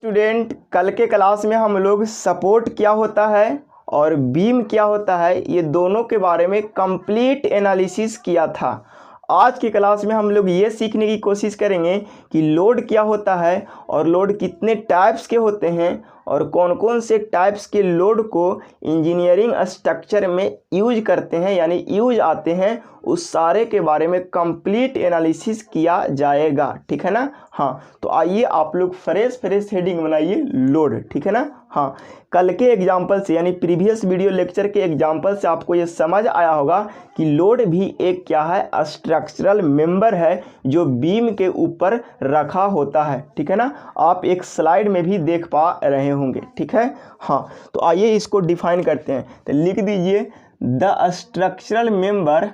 Student, कल के class में हम लोग सपोर्ट क्या होता है और बीम क्या होता है ये दोनों के बारे में कंप्लीट एनालिसिस किया था। आज की क्लास में हम लोग ये सीखने की कोशिश करेंगे कि लोड क्या होता है और लोड कितने टाइप्स के होते हैं और कौन कौन से टाइप्स के लोड को इंजीनियरिंग स्ट्रक्चर में यूज करते हैं यानी यूज आते हैं, उस सारे के बारे में कंप्लीट एनालिसिस किया जाएगा। ठीक है ना। हाँ, तो आइए आप लोग फ्रेश हेडिंग बनाइए लोड। ठीक है ना। हाँ, कल के एग्जाम्पल से यानी प्रीवियस वीडियो लेक्चर के एग्जाम्पल से आपको ये समझ आया होगा कि लोड भी एक क्या है, स्ट्रक्चरल मेंबर है जो बीम के ऊपर रखा होता है। ठीक है ना। आप एक स्लाइड में भी देख पा रहे होंगे। ठीक है। हाँ, तो आइए इसको डिफाइन करते हैं। तो लिख दीजिए the structural member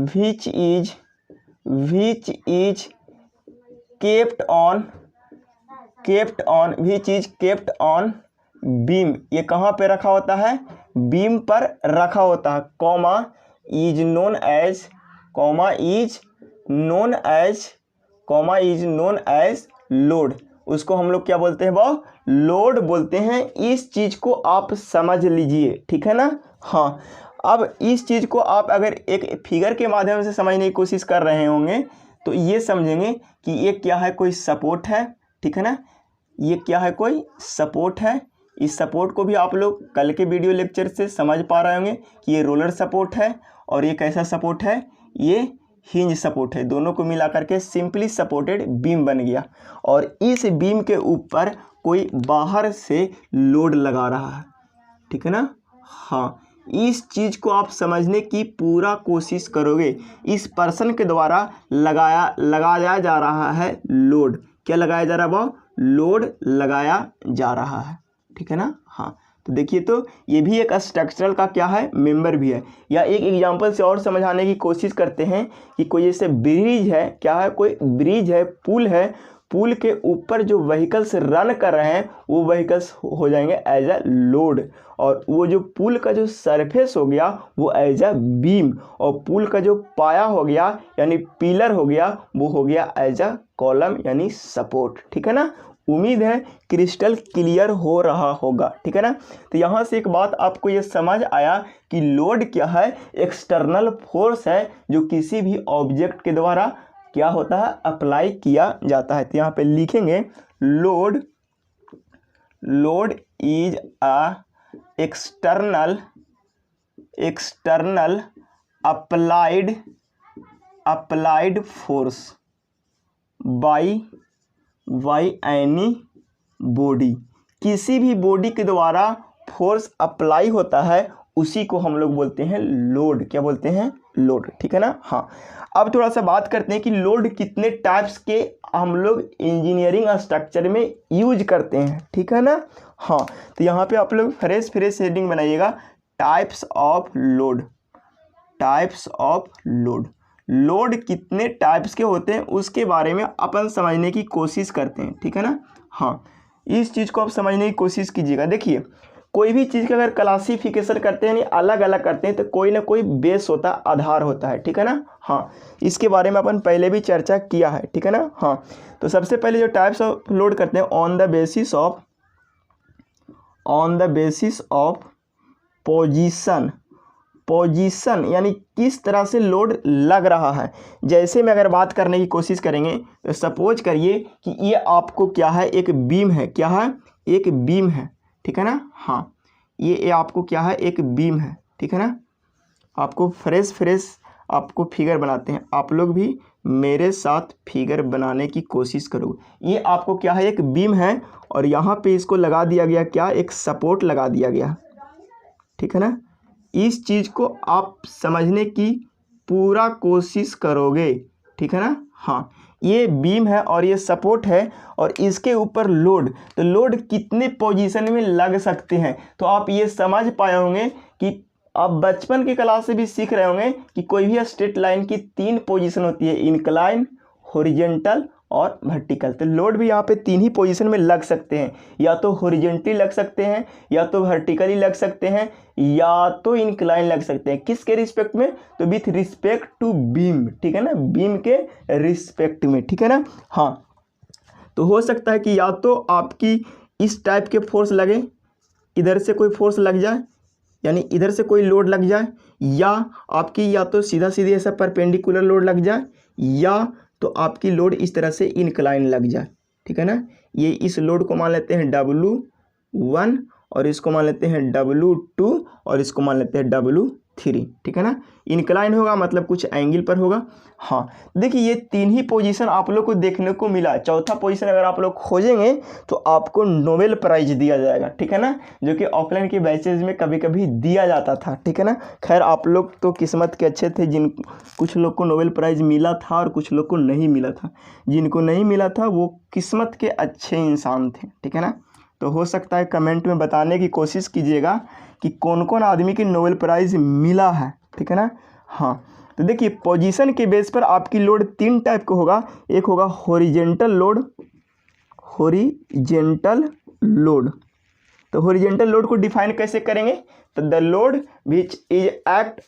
which is kept on beam. ये कहाँ पे रखा होता है? बीम पर रखा होता है। Comma is known as load. उसको हम लोग क्या बोलते हैं? वो लोड बोलते हैं। इस चीज को आप समझ लीजिए। ठीक है ना। हाँ, अब इस चीज को आप अगर एक फिगर के माध्यम से समझने की कोशिश कर रहे होंगे तो ये समझेंगे कि ये क्या है, कोई सपोर्ट है। ठीक है ना। ये क्या है, कोई सपोर्ट है। इस सपोर्ट को भी आप लोग कल के वीडियो लेक्चर से समझ पा रहे होंगे कि ये रोलर सपोर्ट है और ये कैसा सपोर्ट है, ये हिंज सपोर्ट है। दोनों को मिला करके सिंपली सपोर्टेड बीम बन गया और इस बीम के ऊपर कोई बाहर से लोड लगा रहा है। ठीक है ना। हाँ, इस चीज को आप समझने की पूरा कोशिश करोगे। इस पर्सन के द्वारा लगाया जा रहा है लोड। क्या लगाया जा रहा है? वो लोड लगाया जा रहा है। ठीक है ना। हाँ, तो देखिए, तो ये भी एक स्ट्रक्चरल का क्या है, मेंबर भी है। या एक एग्जांपल से और समझाने की कोशिश करते हैं कि कोई जैसे ब्रिज है, क्या है, कोई ब्रिज है, पुल है। पुल के ऊपर जो व्हीकल्स रन कर रहे हैं वो व्हीकल्स हो जाएंगे एज अ लोड, और वो जो पुल का जो सरफेस हो गया वो एज अ बीम, और पुल का जो पाया हो गया यानी पिलर हो गया वो हो गया एज अ कॉलम यानी सपोर्ट। ठीक है ना। उम्मीद है क्रिस्टल क्लियर हो रहा होगा। ठीक है ना। तो यहाँ से एक बात आपको ये समझ आया कि लोड क्या है, एक्सटर्नल फोर्स है जो किसी भी ऑब्जेक्ट के द्वारा क्या होता है, अप्लाई किया जाता है। तो यहाँ पे लिखेंगे load is a external applied force by any body. किसी भी बॉडी के द्वारा फोर्स अप्लाई होता है उसी को हम लोग बोलते हैं लोड। क्या बोलते हैं? लोड। ठीक है ना। हाँ, अब थोड़ा सा बात करते हैं कि लोड कितने टाइप्स के हम लोग इंजीनियरिंग स्ट्रक्चर में यूज करते हैं। ठीक है ना। हाँ, तो यहाँ पे आप लोग फ्रेश हेडिंग बनाइएगा, टाइप्स ऑफ लोड। लोड कितने टाइप्स के होते हैं उसके बारे में अपन समझने की कोशिश करते हैं। ठीक है ना। हाँ, इस चीज़ को आप समझने की कोशिश कीजिएगा। देखिए, कोई भी चीज़ का अगर क्लासिफिकेशन करते हैं यानी अलग अलग करते हैं तो कोई ना कोई बेस होता है, आधार होता है। ठीक है ना। हाँ, इसके बारे में अपन पहले भी चर्चा किया है। ठीक है ना। हाँ, तो सबसे पहले जो टाइप्स ऑफ लोड करते हैं on the basis of position यानी किस तरह से लोड लग रहा है। जैसे में अगर बात करने की कोशिश करेंगे तो सपोज करिए कि ये आपको क्या है, एक बीम है। क्या है? एक बीम है। ठीक है ना। हाँ, ये आपको क्या है, एक बीम है। ठीक है ना। आपको फ्रेश आपको फिगर बनाते हैं। आप लोग भी मेरे साथ फिगर बनाने की कोशिश करो। ये आपको क्या है, एक बीम है और यहाँ पे इसको लगा दिया गया, क्या, एक सपोर्ट लगा दिया गया। ठीक है ना। इस चीज़ को आप समझने की पूरा कोशिश करोगे। ठीक है ना। हाँ, ये बीम है और ये सपोर्ट है और इसके ऊपर लोड। तो लोड कितने पोजीशन में लग सकते हैं तो आप ये समझ पाए होंगे कि आप बचपन की क्लास से भी सीख रहे होंगे कि कोई भी स्ट्रेट लाइन की 3 पोजीशन होती है, इंक्लाइन, हॉरिजॉन्टल और वर्टिकल। तो लोड भी यहाँ पे तीन ही पोजीशन में लग सकते हैं, या तो हॉरिजॉन्टली लग सकते हैं, या तो वर्टिकली लग सकते हैं, या तो इंक्लाइन लग सकते हैं। किसके रिस्पेक्ट में? तो विथ रिस्पेक्ट टू बीम, ठीक है ना, बीम के रिस्पेक्ट में, ठीक है ना। हाँ, तो हो सकता है कि या तो आपकी इस टाइप के फोर्स लगे, इधर से कोई फोर्स लग जाए, यानी इधर से कोई लोड लग जाए, या आपकी या तो सीधा सीधी ऐसा परपेंडिकुलर लोड लग जाए, या तो आपकी लोड इस तरह से इंक्लाइन लग जाए, ठीक है ना। ये इस लोड को मान लेते हैं W1 और इसको मान लेते हैं W2 और इसको मान लेते हैं W3, ठीक है ना। इंक्लाइन होगा मतलब कुछ एंगल पर होगा। हाँ, देखिए ये तीन ही पोजीशन आप लोग को देखने को मिला। चौथा पोजीशन अगर आप लोग खोजेंगे तो आपको नोबेल प्राइज दिया जाएगा, ठीक है ना, जो कि ऑफलाइन के बैचेज में कभी कभी दिया जाता था, ठीक है ना। खैर आप लोग तो किस्मत के अच्छे थे, जिन कुछ लोग को नोबेल प्राइज़ मिला था और कुछ लोग को नहीं मिला था। जिनको नहीं मिला था वो किस्मत के अच्छे इंसान थे, ठीक है ना। तो हो सकता है कमेंट में बताने की कोशिश कीजिएगा कि कौन कौन आदमी की नोबेल प्राइज़ मिला है, ठीक है ना। हाँ, तो देखिए पोजीशन के बेस पर आपकी लोड तीन टाइप का होगा। एक होगा हॉरिजेंटल लोड, हॉरिजेंटल लोड। तो हॉरिजेंटल लोड को डिफाइन कैसे करेंगे? तो the load which is act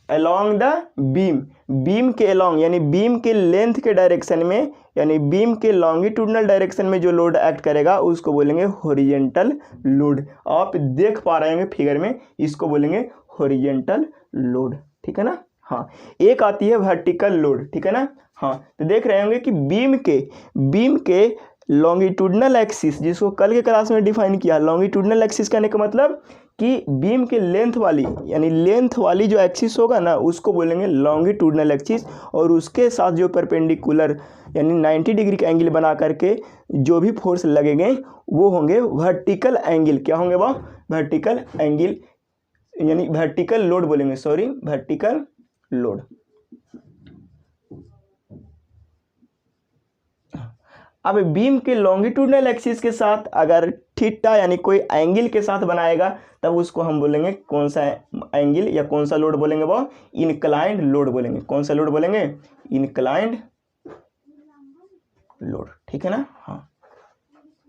along the beam, beam के अलोंग यानी बीम के लेंथ के डायरेक्शन में, यानी बीम के लॉन्गिट्यूडनल डायरेक्शन में जो लोड एक्ट करेगा उसको बोलेंगे हॉरिजेंटल लोड। आप देख पा रहे होंगे फिगर में, इसको बोलेंगे हॉरिजेंटल लोड, ठीक है ना। हाँ, एक आती है वर्टिकल लोड, ठीक है ना। हाँ, तो देख रहे होंगे कि बीम के लॉन्गिट्यूडनल एक्सिस, जिसको कल के क्लास में डिफाइन किया, लॉन्गिट्यूडनल एक्सिस कहने का मतलब कि बीम के लेंथ वाली, यानी लेंथ वाली जो एक्सिस होगा ना उसको बोलेंगे लॉन्गिट्यूडनल एक्सिस, और उसके साथ जो परपेंडिकुलर यानी 90 डिग्री का एंगल बना करके जो भी फोर्स लगेंगे वो होंगे वर्टिकल एंगल। क्या होंगे वो? वर्टिकल एंगल, यानी वर्टिकल लोड बोलेंगे, सॉरी, वर्टिकल लोड। अब बीम के लॉन्गिट्यूडनल एक्सिस के साथ अगर थीटा यानी कोई एंगल के साथ बनाएगा तब उसको हम बोलेंगे कौन सा एंगल या कौन सा लोड बोलेंगे? वो इंक्लाइंड लोड बोलेंगे। कौन सा लोड बोलेंगे? इंक्लाइंड लोड, ठीक है ना। हाँ,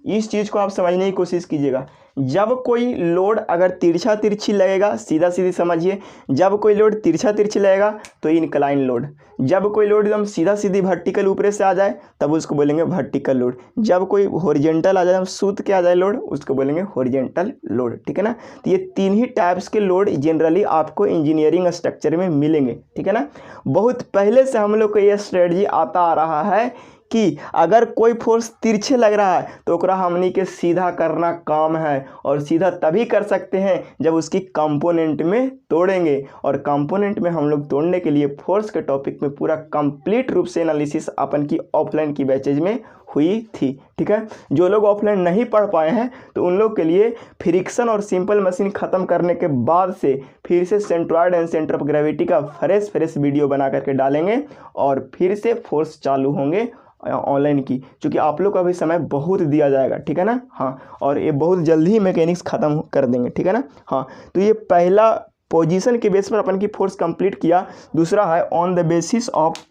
इस चीज़ को आप समझने की कोशिश कीजिएगा। जब कोई लोड अगर तिरछा तिरछी लगेगा, सीधा सीधी समझिए, जब कोई लोड तिरछा तिरछी लगेगा तो इंक्लाइन लोड। जब कोई लोड एकदम सीधा सीधी वर्टिकल ऊपर से आ जाए तब उसको बोलेंगे वर्टिकल लोड। जब कोई हॉरिजॉन्टल आ जाए, सूत के आ जाए लोड, उसको बोलेंगे हॉरिजॉन्टल लोड, ठीक है ना। तो ये तीन ही टाइप्स के लोड जनरली आपको इंजीनियरिंग स्ट्रक्चर में मिलेंगे, ठीक है ना। बहुत पहले से हम लोग को ये स्ट्रेटजी आता आ रहा है कि अगर कोई फोर्स तिरछे लग रहा है तो ओकरा हमनी के सीधा करना काम है, और सीधा तभी कर सकते हैं जब उसकी कंपोनेंट में तोड़ेंगे। और कंपोनेंट में हम लोग तोड़ने के लिए फोर्स के टॉपिक में पूरा कंप्लीट रूप से एनालिसिस अपन की ऑफलाइन की बैचेज में हुई थी, ठीक है। जो लोग ऑफलाइन नहीं पढ़ पाए हैं तो उन लोग के लिए फ्रिक्शन और सिंपल मशीन ख़त्म करने के बाद से फिर से centroid and centre of gravity का फ्रेश वीडियो बना करके डालेंगे, और फिर से फोर्स चालू होंगे ऑनलाइन की, क्योंकि आप लोग को अभी समय बहुत दिया जाएगा, ठीक है ना। हाँ, और ये बहुत जल्दी ही मैकेनिक्स ख़त्म कर देंगे, ठीक है ना। हाँ, तो ये पहला पोजीशन के बेस पर अपन की फोर्स कंप्लीट किया। दूसरा है on the basis of,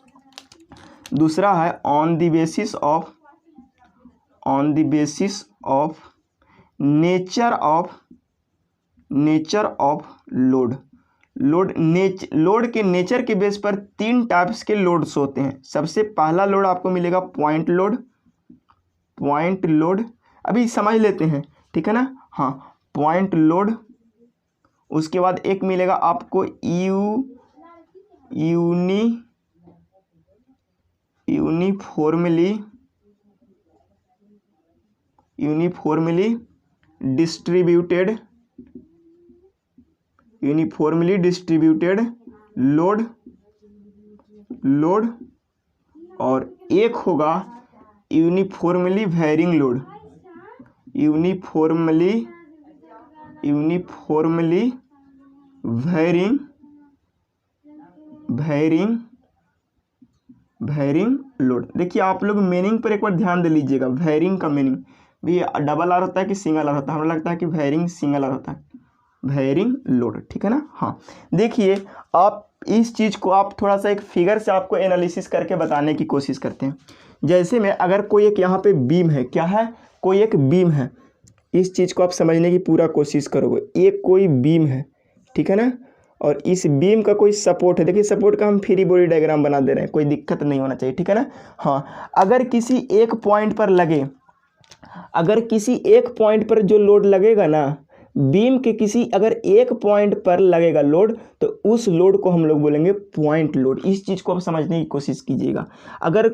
nature of load. Load के नेचर के बेस पर तीन टाइप्स के लोड्स होते हैं। सबसे पहला लोड आपको मिलेगा पॉइंट लोड, अभी समझ लेते हैं, ठीक है ना। हाँ, पॉइंट लोड। उसके बाद एक मिलेगा आपको यूनिफॉर्मली डिस्ट्रीब्यूटेड लोड, और एक होगा uniformly varying load. Uniformly varying load. देखिए आप लोग मीनिंग पर एक बार ध्यान दे लीजिएगा। वेरिंग का मीनिंग भी डबल आर होता है कि सिंगल आर होता है? हमें लगता है कि वेरिंग सिंगल आर होता है, वेरिंग लोड, ठीक है ना। हाँ, देखिए आप इस चीज़ को आप थोड़ा सा एक फिगर से आपको एनालिसिस करके बताने की कोशिश करते हैं। जैसे में अगर कोई एक यहाँ पे बीम है, क्या है, कोई एक बीम है, इस चीज़ को आप समझने की पूरा कोशिश करोगे। एक कोई बीम है, ठीक है ना, और इस बीम का कोई सपोर्ट है। देखिए सपोर्ट का हम फ्री बॉडी डायग्राम बना दे रहे हैं, कोई दिक्कत नहीं होना चाहिए, ठीक है ना। हाँ, अगर किसी एक पॉइंट पर लगे, अगर किसी एक पॉइंट पर जो लोड लगेगा ना, बीम के किसी अगर एक पॉइंट पर लगेगा लोड, तो उस लोड को हम लोग बोलेंगे पॉइंट लोड। इस चीज़ को आप समझने की कोशिश कीजिएगा। अगर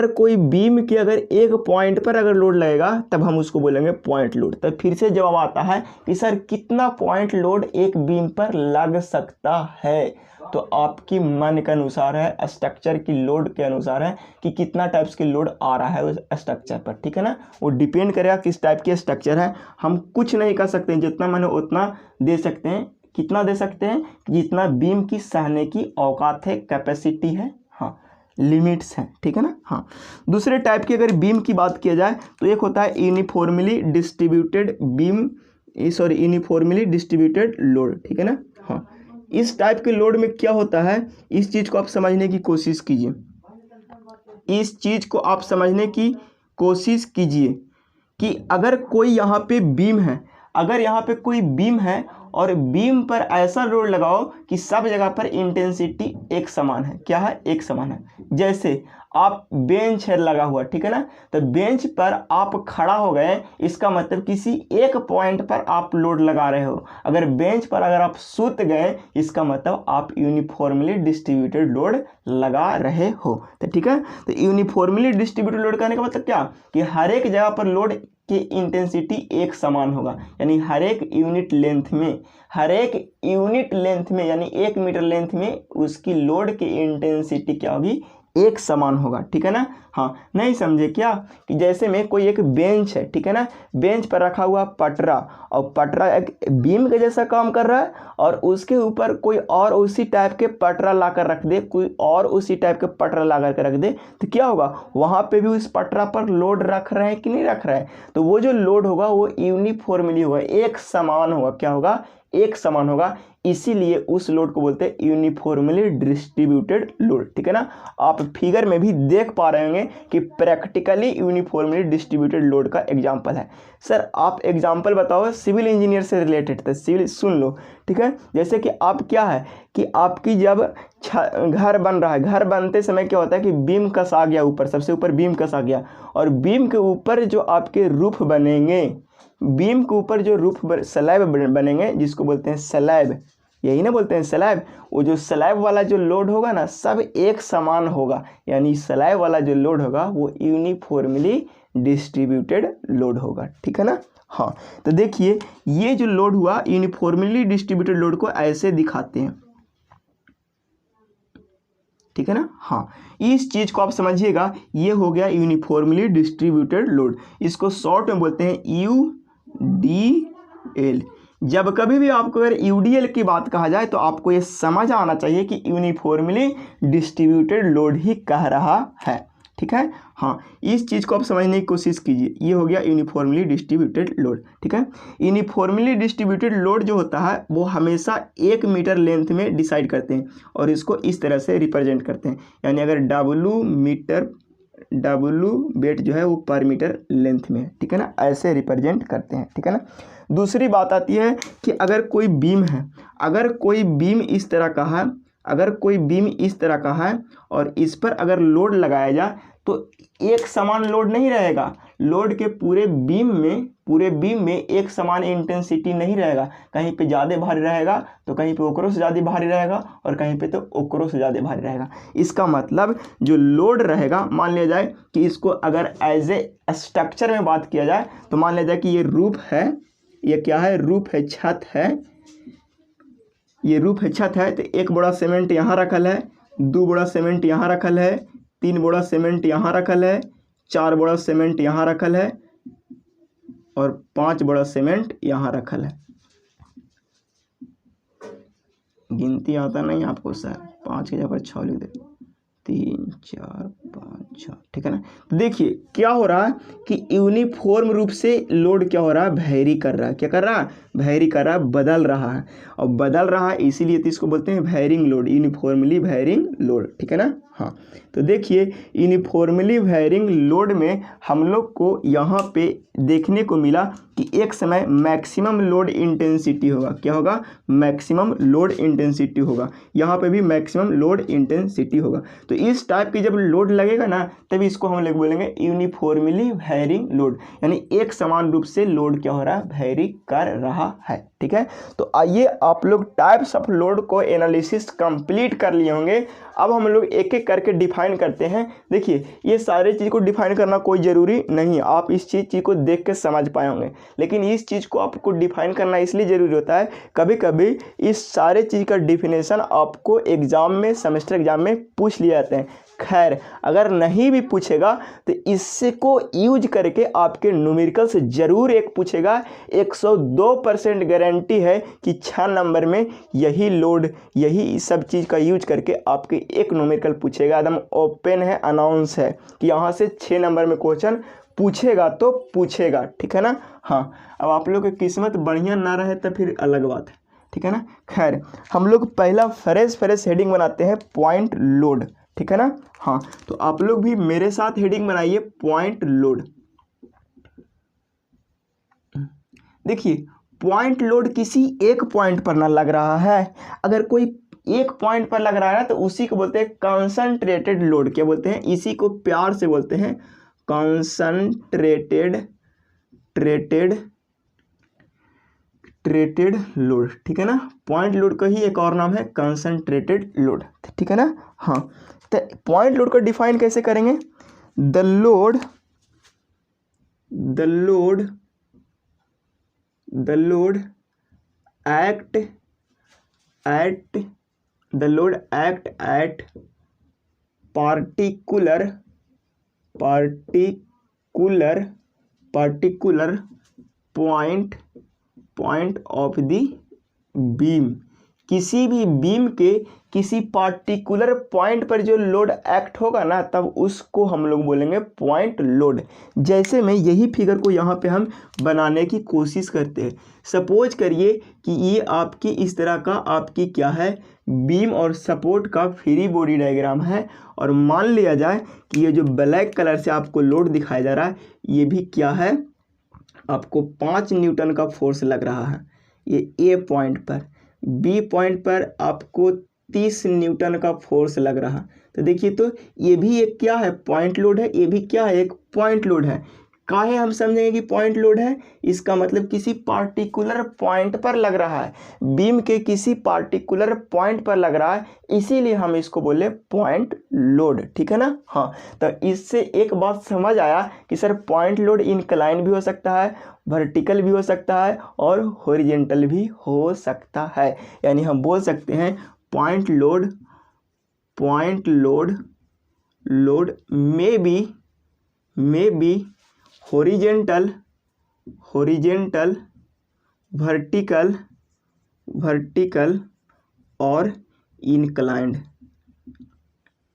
कोई बीम के अगर एक पॉइंट पर अगर लोड लगेगा, तब हम उसको बोलेंगे पॉइंट लोड। तब फिर से जवाब आता है कि सर कितना पॉइंट लोड एक बीम पर लग सकता है, तो आपकी मन के अनुसार है, स्ट्रक्चर की लोड के अनुसार है कि कितना टाइप्स की लोड आ रहा है उस स्ट्रक्चर पर, ठीक है ना। वो डिपेंड करेगा किस टाइप की स्ट्रक्चर है। हम कुछ नहीं कर सकते, जितना मैंने उतना दे सकते हैं। कितना दे सकते हैं, जितना बीम की सहने की औकात है, कैपेसिटी है, हाँ, लिमिट्स हैं, ठीक है ना। हाँ, दूसरे टाइप की अगर बीम की बात किया जाए तो एक होता है uniformly distributed beam, uniformly distributed load, ठीक है ना। हाँ, इस टाइप के लोड में क्या होता है, इस चीज़ को आप समझने की कोशिश कीजिए। इस चीज़ को आप समझने की कोशिश कीजिए कि अगर कोई यहाँ पे बीम है, अगर यहाँ पे कोई बीम है और बीम पर ऐसा लोड लगाओ कि सब जगह पर इंटेंसिटी एक समान है। क्या है, एक समान है। जैसे आप बेंच है लगा हुआ, ठीक है ना, तो बेंच पर आप खड़ा हो गए, इसका मतलब किसी एक पॉइंट पर आप लोड लगा रहे हो। अगर बेंच पर अगर आप सूत गए, इसका मतलब आप यूनिफॉर्मली डिस्ट्रीब्यूटेड लोड लगा रहे हो। तो ठीक है, तो यूनिफॉर्मली डिस्ट्रीब्यूटेड लोड कहने का मतलब क्या, कि हर एक जगह पर लोड की इंटेंसिटी एक समान होगा, यानी हर एक यूनिट लेंथ में, यानी 1 मीटर लेंथ में उसकी लोड की इंटेंसिटी क्या होगी, एक समान होगा, ठीक है ना। हाँ, नहीं समझे क्या, कि जैसे में कोई एक बेंच है, ठीक है ना, बेंच पर रखा हुआ पटरा, और पटरा एक बीम के जैसा काम कर रहा है, और उसके ऊपर कोई और उसी टाइप के पटरा लाकर रख दे, कोई और उसी टाइप के पटरा ला कर रख दे, तो क्या होगा, वहाँ पे भी उस पटरा पर लोड रख रहे हैं कि नहीं रख रहे हैं, तो वो जो लोड होगा वो यूनिफॉर्मली होगा, एक समान होगा। क्या होगा, एक समान होगा। इसीलिए उस लोड को बोलते हैं यूनिफॉर्मली डिस्ट्रीब्यूटेड लोड, ठीक है ना। आप फिगर में भी देख पा रहे होंगे कि प्रैक्टिकली यूनिफॉर्मली डिस्ट्रीब्यूटेड लोड का एग्जांपल है। सर आप एग्जांपल बताओ सिविल इंजीनियर से रिलेटेड, तो सिविल सुन लो, ठीक है। जैसे कि आप क्या है कि आपकी जब घर बन रहा है, घर बनते समय क्या होता है कि बीम कसा गया ऊपर, सबसे ऊपर बीम कसा गया, और बीम के ऊपर जो आपके रूफ बनेंगे, बीम के ऊपर जो रूफ स्लैब बनेंगे, जिसको बोलते हैं स्लैब, यही ना बोलते हैं स्लैब, वो जो स्लैब वाला जो लोड होगा ना, सब एक समान होगा, यानी स्लैब वाला जो लोड होगा वो यूनिफॉर्मली डिस्ट्रीब्यूटेड लोड होगा, ठीक है ना। हाँ, तो देखिए ये जो लोड हुआ यूनिफॉर्मली डिस्ट्रीब्यूटेड लोड को ऐसे दिखाते हैं, ठीक है ना। हाँ, इस चीज को आप समझिएगा, ये हो गया यूनिफॉर्मली डिस्ट्रीब्यूटेड लोड, इसको शॉर्ट में बोलते हैं UDL। जब कभी भी आपको अगर UDL की बात कहा जाए तो आपको ये समझ आना चाहिए कि यूनिफॉर्मली डिस्ट्रीब्यूटेड लोड ही कह रहा है, ठीक है। हाँ, इस चीज़ को आप समझने की कोशिश कीजिए। ये हो गया यूनिफॉर्मली डिस्ट्रीब्यूटेड लोड, ठीक है। यूनिफॉर्मली डिस्ट्रीब्यूटेड लोड जो होता है वो हमेशा 1 मीटर लेंथ में डिसाइड करते हैं, और इसको इस तरह से रिप्रेजेंट करते हैं, यानी अगर W वेट जो है वो पर मीटर लेंथ में है, ठीक है ना, ऐसे रिप्रेजेंट करते हैं, ठीक है ना। दूसरी बात आती है कि अगर कोई बीम है, अगर कोई बीम इस तरह का है, अगर कोई बीम इस तरह का है और इस पर अगर लोड लगाया जाए तो एक समान लोड नहीं रहेगा, लोड के पूरे बीम में एक समान इंटेंसिटी नहीं रहेगा, कहीं पे ज़्यादा भारी रहेगा तो कहीं पे ओकरो से ज़्यादा भारी रहेगा, और कहीं पे तो ओकरो से ज़्यादा भारी रहेगा। इसका मतलब जो लोड रहेगा, मान लिया जाए कि इसको अगर एज ए स्ट्रक्चर में बात किया जाए तो मान लिया जाए कि ये रूफ है, ये क्या है, रूफ है, छत है, ये रूफ है, छत है, तो 1 बोरा सीमेंट यहाँ रखल है, 2 बोरा सीमेंट यहाँ रखल है, 3 बोरा सीमेंट यहाँ रखल है, 4 बोरा सीमेंट यहाँ रखल है, और 5 बोरा सीमेंट यहाँ रखल है। गिनती आता नहीं आपको सर, 5 की जगह पर 6 लिख दे, 3 4 5 6, ठीक है ना। तो देखिए क्या हो रहा है कि यूनिफॉर्म रूप से लोड क्या हो रहा है, वैरी कर रहा है। क्या कर रहा है, वैरी कर रहा है, बदल रहा है। और बदल रहा है इसीलिए तो इसको बोलते हैं varying load, uniformly varying load, ठीक है ना। हाँ, तो देखिए यूनिफॉर्मली वैरिंग लोड में हम लोग को यहाँ पे देखने को मिला कि एक समय मैक्सिमम लोड इंटेंसिटी होगा। क्या होगा, मैक्सिमम लोड इंटेंसिटी होगा। यहाँ पे भी मैक्सिमम लोड इंटेंसिटी होगा। तो इस टाइप की जब लोड लगेगा ना, तभी इसको हम लोग बोलेंगे यूनिफॉर्मली वैरिंग लोड, यानी एक समान रूप से लोड क्या हो रहा है, वैरी कर रहा है, ठीक है। तो आइए आप लोग टाइप्स ऑफ लोड को एनालिसिस कंप्लीट कर लिए होंगे। अब हम लोग एक एक करके डिफाइन करते हैं। देखिए ये सारे चीज़ को डिफाइन करना कोई ज़रूरी नहीं है, आप इस चीज़ को देख के समझ पाए होंगे, लेकिन इस चीज़ को आपको डिफाइन करना इसलिए ज़रूरी होता है, कभी कभी इस सारे चीज़ का डिफिनेशन आपको एग्ज़ाम में, सेमेस्टर एग्ज़ाम में पूछ लिए जाते हैं। खैर अगर नहीं भी पूछेगा तो इससे को यूज करके आपके न्यूमेरिकल से ज़रूर एक पूछेगा। 102% गारंटी है कि 6 नंबर में यही लोड, यही सब चीज़ का यूज करके आपके एक न्यूमेरिकल पूछेगा। एकदम ओपन है, अनाउंस है कि यहाँ से 6 नंबर में क्वेश्चन पूछेगा तो पूछेगा, ठीक है ना। हाँ, अब आप लोग की किस्मत बढ़िया ना रहे तो फिर अलग बात है, ठीक है ना। खैर हम लोग पहला फ्रेश हेडिंग बनाते हैं, पॉइंट लोड, ठीक है ना। हाँ, तो आप लोग भी मेरे साथ हेडिंग बनाइए, पॉइंट लोड। देखिए पॉइंट लोड किसी एक पॉइंट पर ना लग रहा है। अगर कोई एक पॉइंट पर लग रहा है ना तो उसी को बोलते हैं कंसंट्रेटेड लोड। क्या बोलते हैं, इसी को प्यार से बोलते हैं कंसंट्रेटेड लोड, ठीक है ना। पॉइंट लोड का ही एक और नाम है कंसंट्रेटेड लोड, ठीक है ना। हाँ, तो पॉइंट लोड को डिफाइन कैसे करेंगे, the load act at particular point of the beam। किसी भी बीम के किसी पार्टिकुलर पॉइंट पर जो लोड एक्ट होगा ना, तब उसको हम लोग बोलेंगे पॉइंट लोड। जैसे में यही फिगर को यहाँ पे हम बनाने की कोशिश करते हैं। सपोज करिए कि ये आपकी इस तरह का आपकी क्या है, बीम और सपोर्ट का फ्री बॉडी डायग्राम है, और मान लिया जाए कि ये जो ब्लैक कलर से आपको लोड दिखाया जा रहा है, ये भी क्या है, आपको 5 न्यूटन का फोर्स लग रहा है। ये ए पॉइंट पर, बी पॉइंट पर आपको 30 न्यूटन का फोर्स लग रहा। तो देखिए तो ये भी एक क्या है, पॉइंट लोड है, ये भी क्या है, एक पॉइंट लोड है। काहे हम समझेंगे कि पॉइंट लोड है, इसका मतलब किसी पार्टिकुलर पॉइंट पर लग रहा है, बीम के किसी पार्टिकुलर पॉइंट पर लग रहा है, इसीलिए हम इसको बोले पॉइंट लोड, ठीक है ना। हाँ, तो इससे एक बात समझ आया कि सर पॉइंट लोड इंक्लाइन भी हो सकता है, वर्टिकल भी हो सकता है और हॉरिजॉन्टल भी हो सकता है। यानी हम बोल सकते हैं point load may be horizontal, vertical और inclined,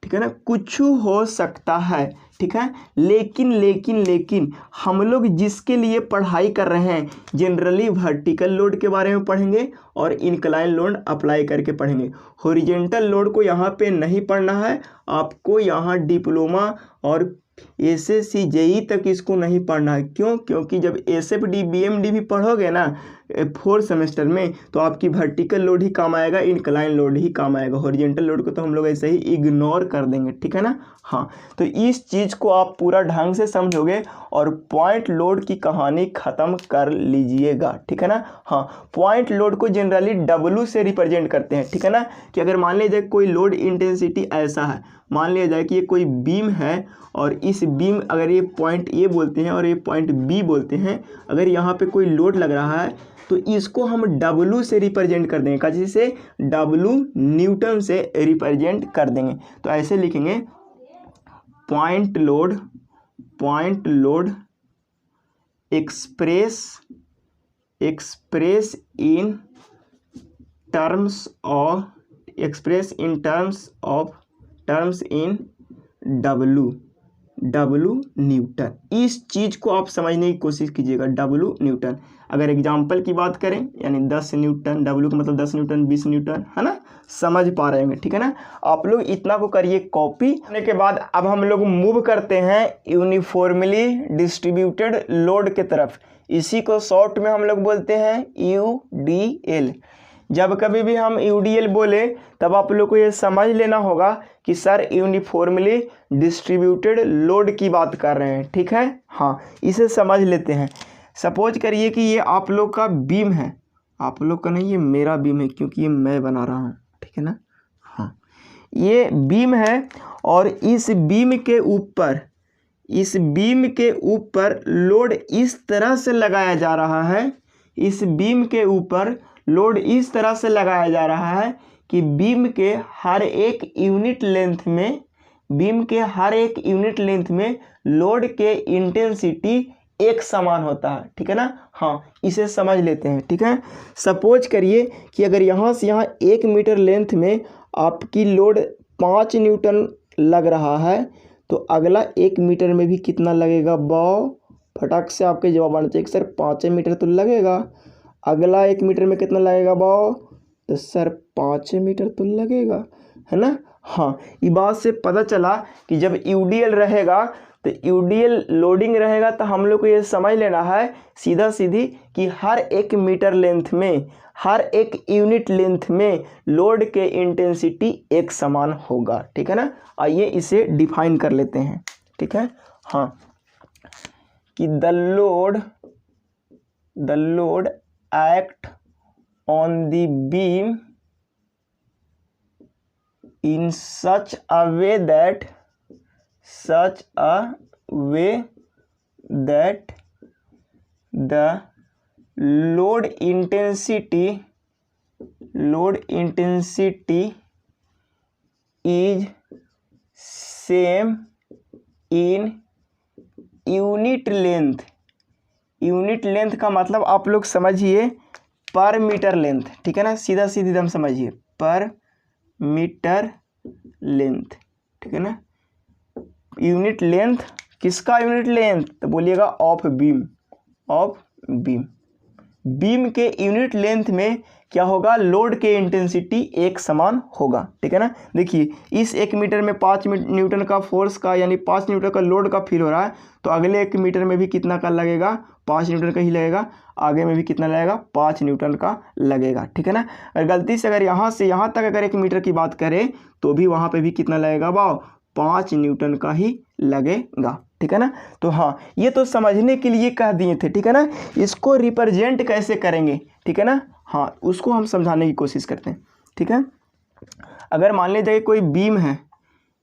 ठीक है ना, कुछ हो सकता है, ठीक है। लेकिन हम लोग जिसके लिए पढ़ाई कर रहे हैं जनरली वर्टिकल लोड के बारे में पढ़ेंगे और इंक्लाइन लोड अप्लाई करके पढ़ेंगे। हॉरिजॉन्टल लोड को यहाँ पे नहीं पढ़ना है आपको, यहाँ डिप्लोमा और एसएससी जेई तक इसको नहीं पढ़ना है। क्यों, क्योंकि जब एसएफडी बीएमडी भी पढ़ोगे ना 4 सेमेस्टर में, तो आपकी वर्टिकल लोड ही काम आएगा, इंक्लाइन लोड ही काम आएगा। हॉरिजॉन्टल लोड को तो हम लोग ऐसे ही इग्नोर कर देंगे, ठीक है ना। हाँ, तो इस चीज़ को आप पूरा ढंग से समझोगे और पॉइंट लोड की कहानी ख़त्म कर लीजिएगा, ठीक है ना। हाँ, पॉइंट लोड को जनरली W से रिप्रेजेंट करते हैं, ठीक है ना। कि अगर मान लिया जाए कोई लोड इंटेंसिटी ऐसा है, मान लिया जाए कि ये कोई बीम है और इस बीम, अगर ये पॉइंट ए बोलते हैं और ये पॉइंट बी बोलते हैं, अगर यहाँ पे कोई लोड लग रहा है तो इसको हम W से रिप्रेजेंट कर देंगे, जिसे W न्यूटन से रिप्रेजेंट कर देंगे। तो ऐसे लिखेंगे point load express in terms of terms in W Newton. इस चीज़ को आप समझने की कोशिश कीजिएगा, डब्लू न्यूटन। अगर एग्जाम्पल की बात करें यानी 10 न्यूटन, डब्लू का मतलब 10 न्यूटन, 20 न्यूटन, है ना, समझ पा रहे होंगे, ठीक है ना। आप लोग इतना को करिए कॉपी। करने के बाद अब हम लोग मूव करते हैं यूनिफॉर्मली डिस्ट्रीब्यूटेड लोड के तरफ। इसी को शॉर्ट में हम लोग बोलते हैं UDL। जब कभी भी हम UDL बोले तब आप लोग को ये समझ लेना होगा कि सर यूनिफॉर्मली डिस्ट्रीब्यूटेड लोड की बात कर रहे हैं, ठीक है। हाँ, इसे समझ लेते हैं। सपोज करिए कि ये आप लोग का बीम है, आप लोग का नहीं, ये मेरा बीम है क्योंकि ये मैं बना रहा हूँ, ठीक है ना। हाँ, ये बीम है और इस बीम के ऊपर लोड इस तरह से लगाया जा रहा है, इस बीम के ऊपर लोड इस तरह से लगाया जा रहा है कि बीम के हर एक यूनिट लेंथ में लोड के इंटेंसिटी एक समान होता है, ठीक है ना। हाँ, इसे समझ लेते हैं, ठीक है। सपोज करिए कि अगर यहाँ से यहाँ 1 मीटर लेंथ में आपकी लोड 5 न्यूटन लग रहा है, तो अगला 1 मीटर में भी कितना लगेगा बाव? फटाक से आपके जवाब आना चाहिए सर 5 मीटर तो लगेगा। अगला 1 मीटर में कितना लगेगा बाव? तो सर 5 मीटर तो लगेगा, है ना। हाँ, ये बात से पता चला कि जब UDL रहेगा तो UDL लोडिंग रहेगा तो हम लोग को ये समझ लेना है सीधा सीधी कि हर 1 मीटर लेंथ में, हर एक यूनिट लेंथ में लोड के इंटेंसिटी एक समान होगा, ठीक है ना। आइए इसे डिफाइन कर लेते हैं, ठीक है। हाँ, कि the load act on the beam in such a way that the load intensity is same in unit length का मतलब आप लोग समझिए पर मीटर लेंथ, ठीक है ना। सीधा सीधी एकदम समझिए, पर मीटर लेंथ, ठीक है ना। यूनिट लेंथ, किसका यूनिट लेंथ? तो बोलिएगा ऑफ बीम बीम के यूनिट लेंथ में क्या होगा? लोड के इंटेंसिटी एक समान होगा, ठीक है ना। देखिए इस 1 मीटर में 5 न्यूटन का फोर्स का यानी 5 न्यूटन का लोड का फील हो रहा है, तो अगले 1 मीटर में भी कितना का लगेगा? 5 न्यूटन का ही लगेगा। आगे में भी कितना लगेगा? 5 न्यूटन का लगेगा, ठीक है ना। अगर गलती से अगर यहाँ से यहाँ तक अगर 1 मीटर की बात करें तो भी वहाँ पे भी कितना लगेगा भाव? 5 न्यूटन का ही लगेगा, ठीक है ना। तो हाँ, ये तो समझने के लिए कह दिए थे, ठीक है ना। इसको रिप्रेजेंट कैसे करेंगे, ठीक है ना। हाँ, उसको हम समझाने की कोशिश करते हैं, ठीक है। अगर मान लीजिए कोई बीम है,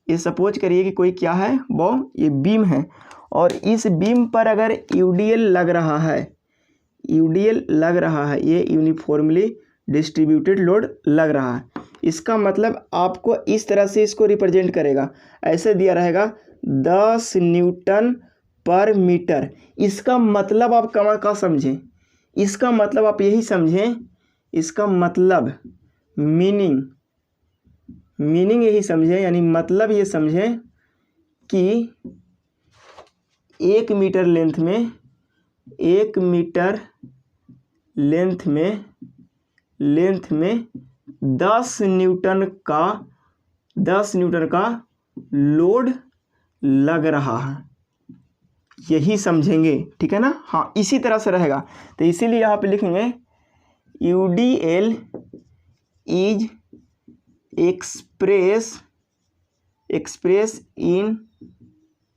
ये सपोज करिए कि कोई क्या है वो, ये बीम है और इस बीम पर अगर UDL लग रहा है, ये यूनिफॉर्मली डिस्ट्रीब्यूटेड लोड लग रहा है। इसका मतलब आपको इस तरह से इसको रिप्रेजेंट करेगा, ऐसे दिया रहेगा 10 न्यूटन पर मीटर। इसका मतलब आप का समझें, इसका मतलब आप यही समझें, इसका मतलब मीनिंग यही समझें, यानी मतलब ये समझें कि 1 मीटर लेंथ में 10 न्यूटन का लोड लग रहा है, यही समझेंगे, ठीक है ना। हाँ, इसी तरह से रहेगा। तो इसीलिए यहाँ पे लिखेंगे UDL is express in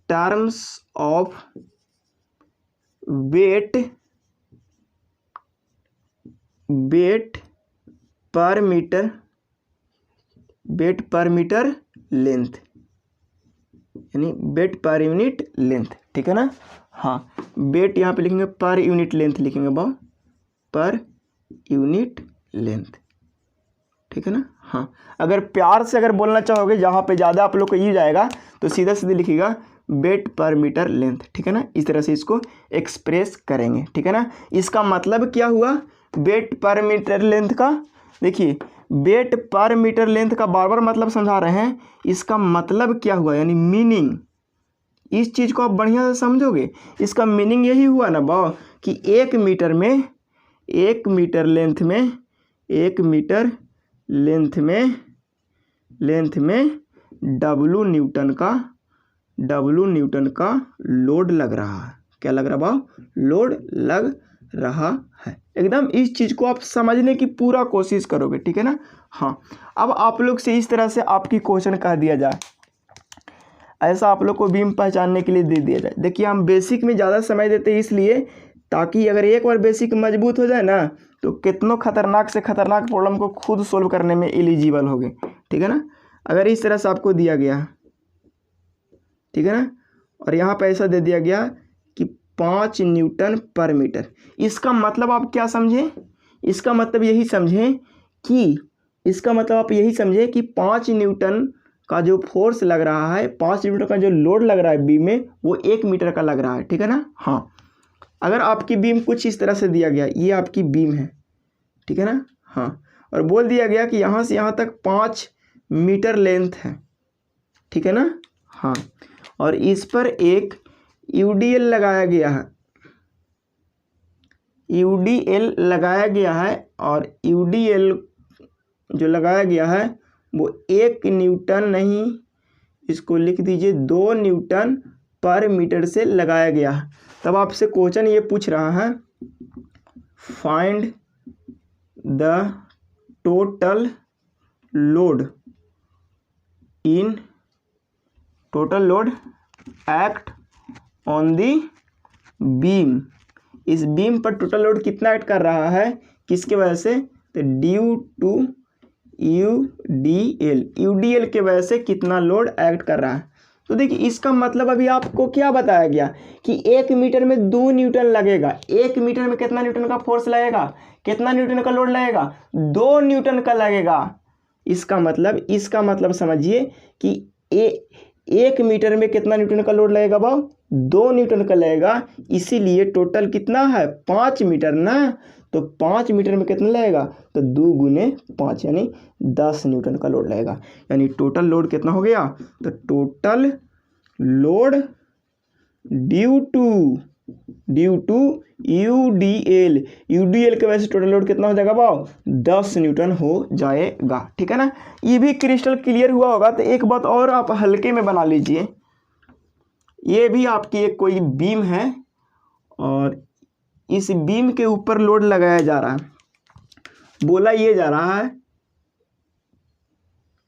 terms of weight per metre length, यानी वेट पर यूनिट लेंथ, ठीक है ना। हाँ, वेट यहाँ पे लिखेंगे पर यूनिट लेंथ लिखेंगे बाव, पर यूनिट लेंथ, ठीक है ना। हाँ, अगर प्यार से अगर बोलना चाहोगे, जहाँ पे ज़्यादा आप लोग को यूज आएगा, तो सीधा सीधे लिखिएगा वेट पर मीटर लेंथ, ठीक है ना। इस तरह से इसको एक्सप्रेस करेंगे, ठीक है ना। इसका मतलब क्या हुआ वेट पर मीटर लेंथ का? देखिए वेट पर मीटर लेंथ का बार बार मतलब समझा रहे हैं, इसका मतलब क्या हुआ, यानी मीनिंग। इस चीज़ को आप बढ़िया से समझोगे, इसका मीनिंग यही हुआ ना भाव कि 1 मीटर लेंथ में डब्लू न्यूटन का लोड लग रहा है। क्या लग रहा भाव, लोड लग रहा है। एकदम इस चीज़ को आप समझने की पूरा कोशिश करोगे, ठीक है ना। हाँ, अब आप लोग से इस तरह से आपकी क्वेश्चन कह दिया जाए, ऐसा आप लोग को बीम पहचानने के लिए दे दिया जाए। देखिए हम बेसिक में ज़्यादा समय देते हैं इसलिए, ताकि अगर एक बार बेसिक मजबूत हो जाए ना तो कितनों खतरनाक से खतरनाक प्रॉब्लम को खुद सोल्व करने में एलिजिबल होगे, ठीक है ना। अगर इस तरह से आपको दिया गया, ठीक है ना, और यहाँ पे ऐसा दे दिया गया कि 5 न्यूटन पर मीटर, इसका मतलब आप क्या समझें, इसका मतलब यही समझें कि 5 न्यूटन का जो फोर्स लग रहा है, 5 न्यूटन का जो लोड लग रहा है बीम में, वो 1 मीटर का लग रहा है, ठीक है ना। हाँ, अगर आपकी बीम कुछ इस तरह से दिया गया, ये आपकी बीम है, ठीक है ना। हाँ, और बोल दिया गया कि यहाँ से यहाँ तक 5 मीटर लेंथ है, ठीक है ना। हाँ, और इस पर एक यूडीएल लगाया गया है, और यूडीएल जो लगाया गया है वो 1 न्यूटन नहीं, इसको लिख दीजिए 2 न्यूटन पर मीटर से लगाया गया है। तब आपसे क्वेश्चन ये पूछ रहा है, find the total load act on the beam. इस बीम पर टोटल लोड कितना एक्ट कर रहा है, किसके वजह से, तो ड्यू टू यूडीएल के वजह से कितना लोड एक्ट कर रहा है। तो देखिए इसका मतलब अभी आपको क्या बताया गया कि 1 मीटर में 2 न्यूटन लगेगा। 1 मीटर में कितना न्यूटन का फोर्स लगेगा, कितना न्यूटन का लोड लगेगा, 2 न्यूटन का लगेगा। इसका मतलब समझिए कि 1 मीटर में कितना न्यूटन का लोड लगेगा भाव, 2 न्यूटन का लगेगा। इसीलिए टोटल कितना है, 5 मीटर ना, तो 5 मीटर में कितना लगेगा, तो 2 गुने 5 यानी 10 न्यूटन का लोड लगेगा। यानी टोटल लोड कितना हो गया, तो total load due to UDL के वजह से टोटल लोड कितना हो जाएगा भाव, 10 न्यूटन हो जाएगा, ठीक है ना। ये भी क्रिस्टल क्लियर हुआ होगा। तो एक बात और आप हल्के में बना लीजिए, ये भी आपकी एक कोई बीम है और इस बीम के ऊपर लोड लगाया जा रहा है। बोला ये जा रहा है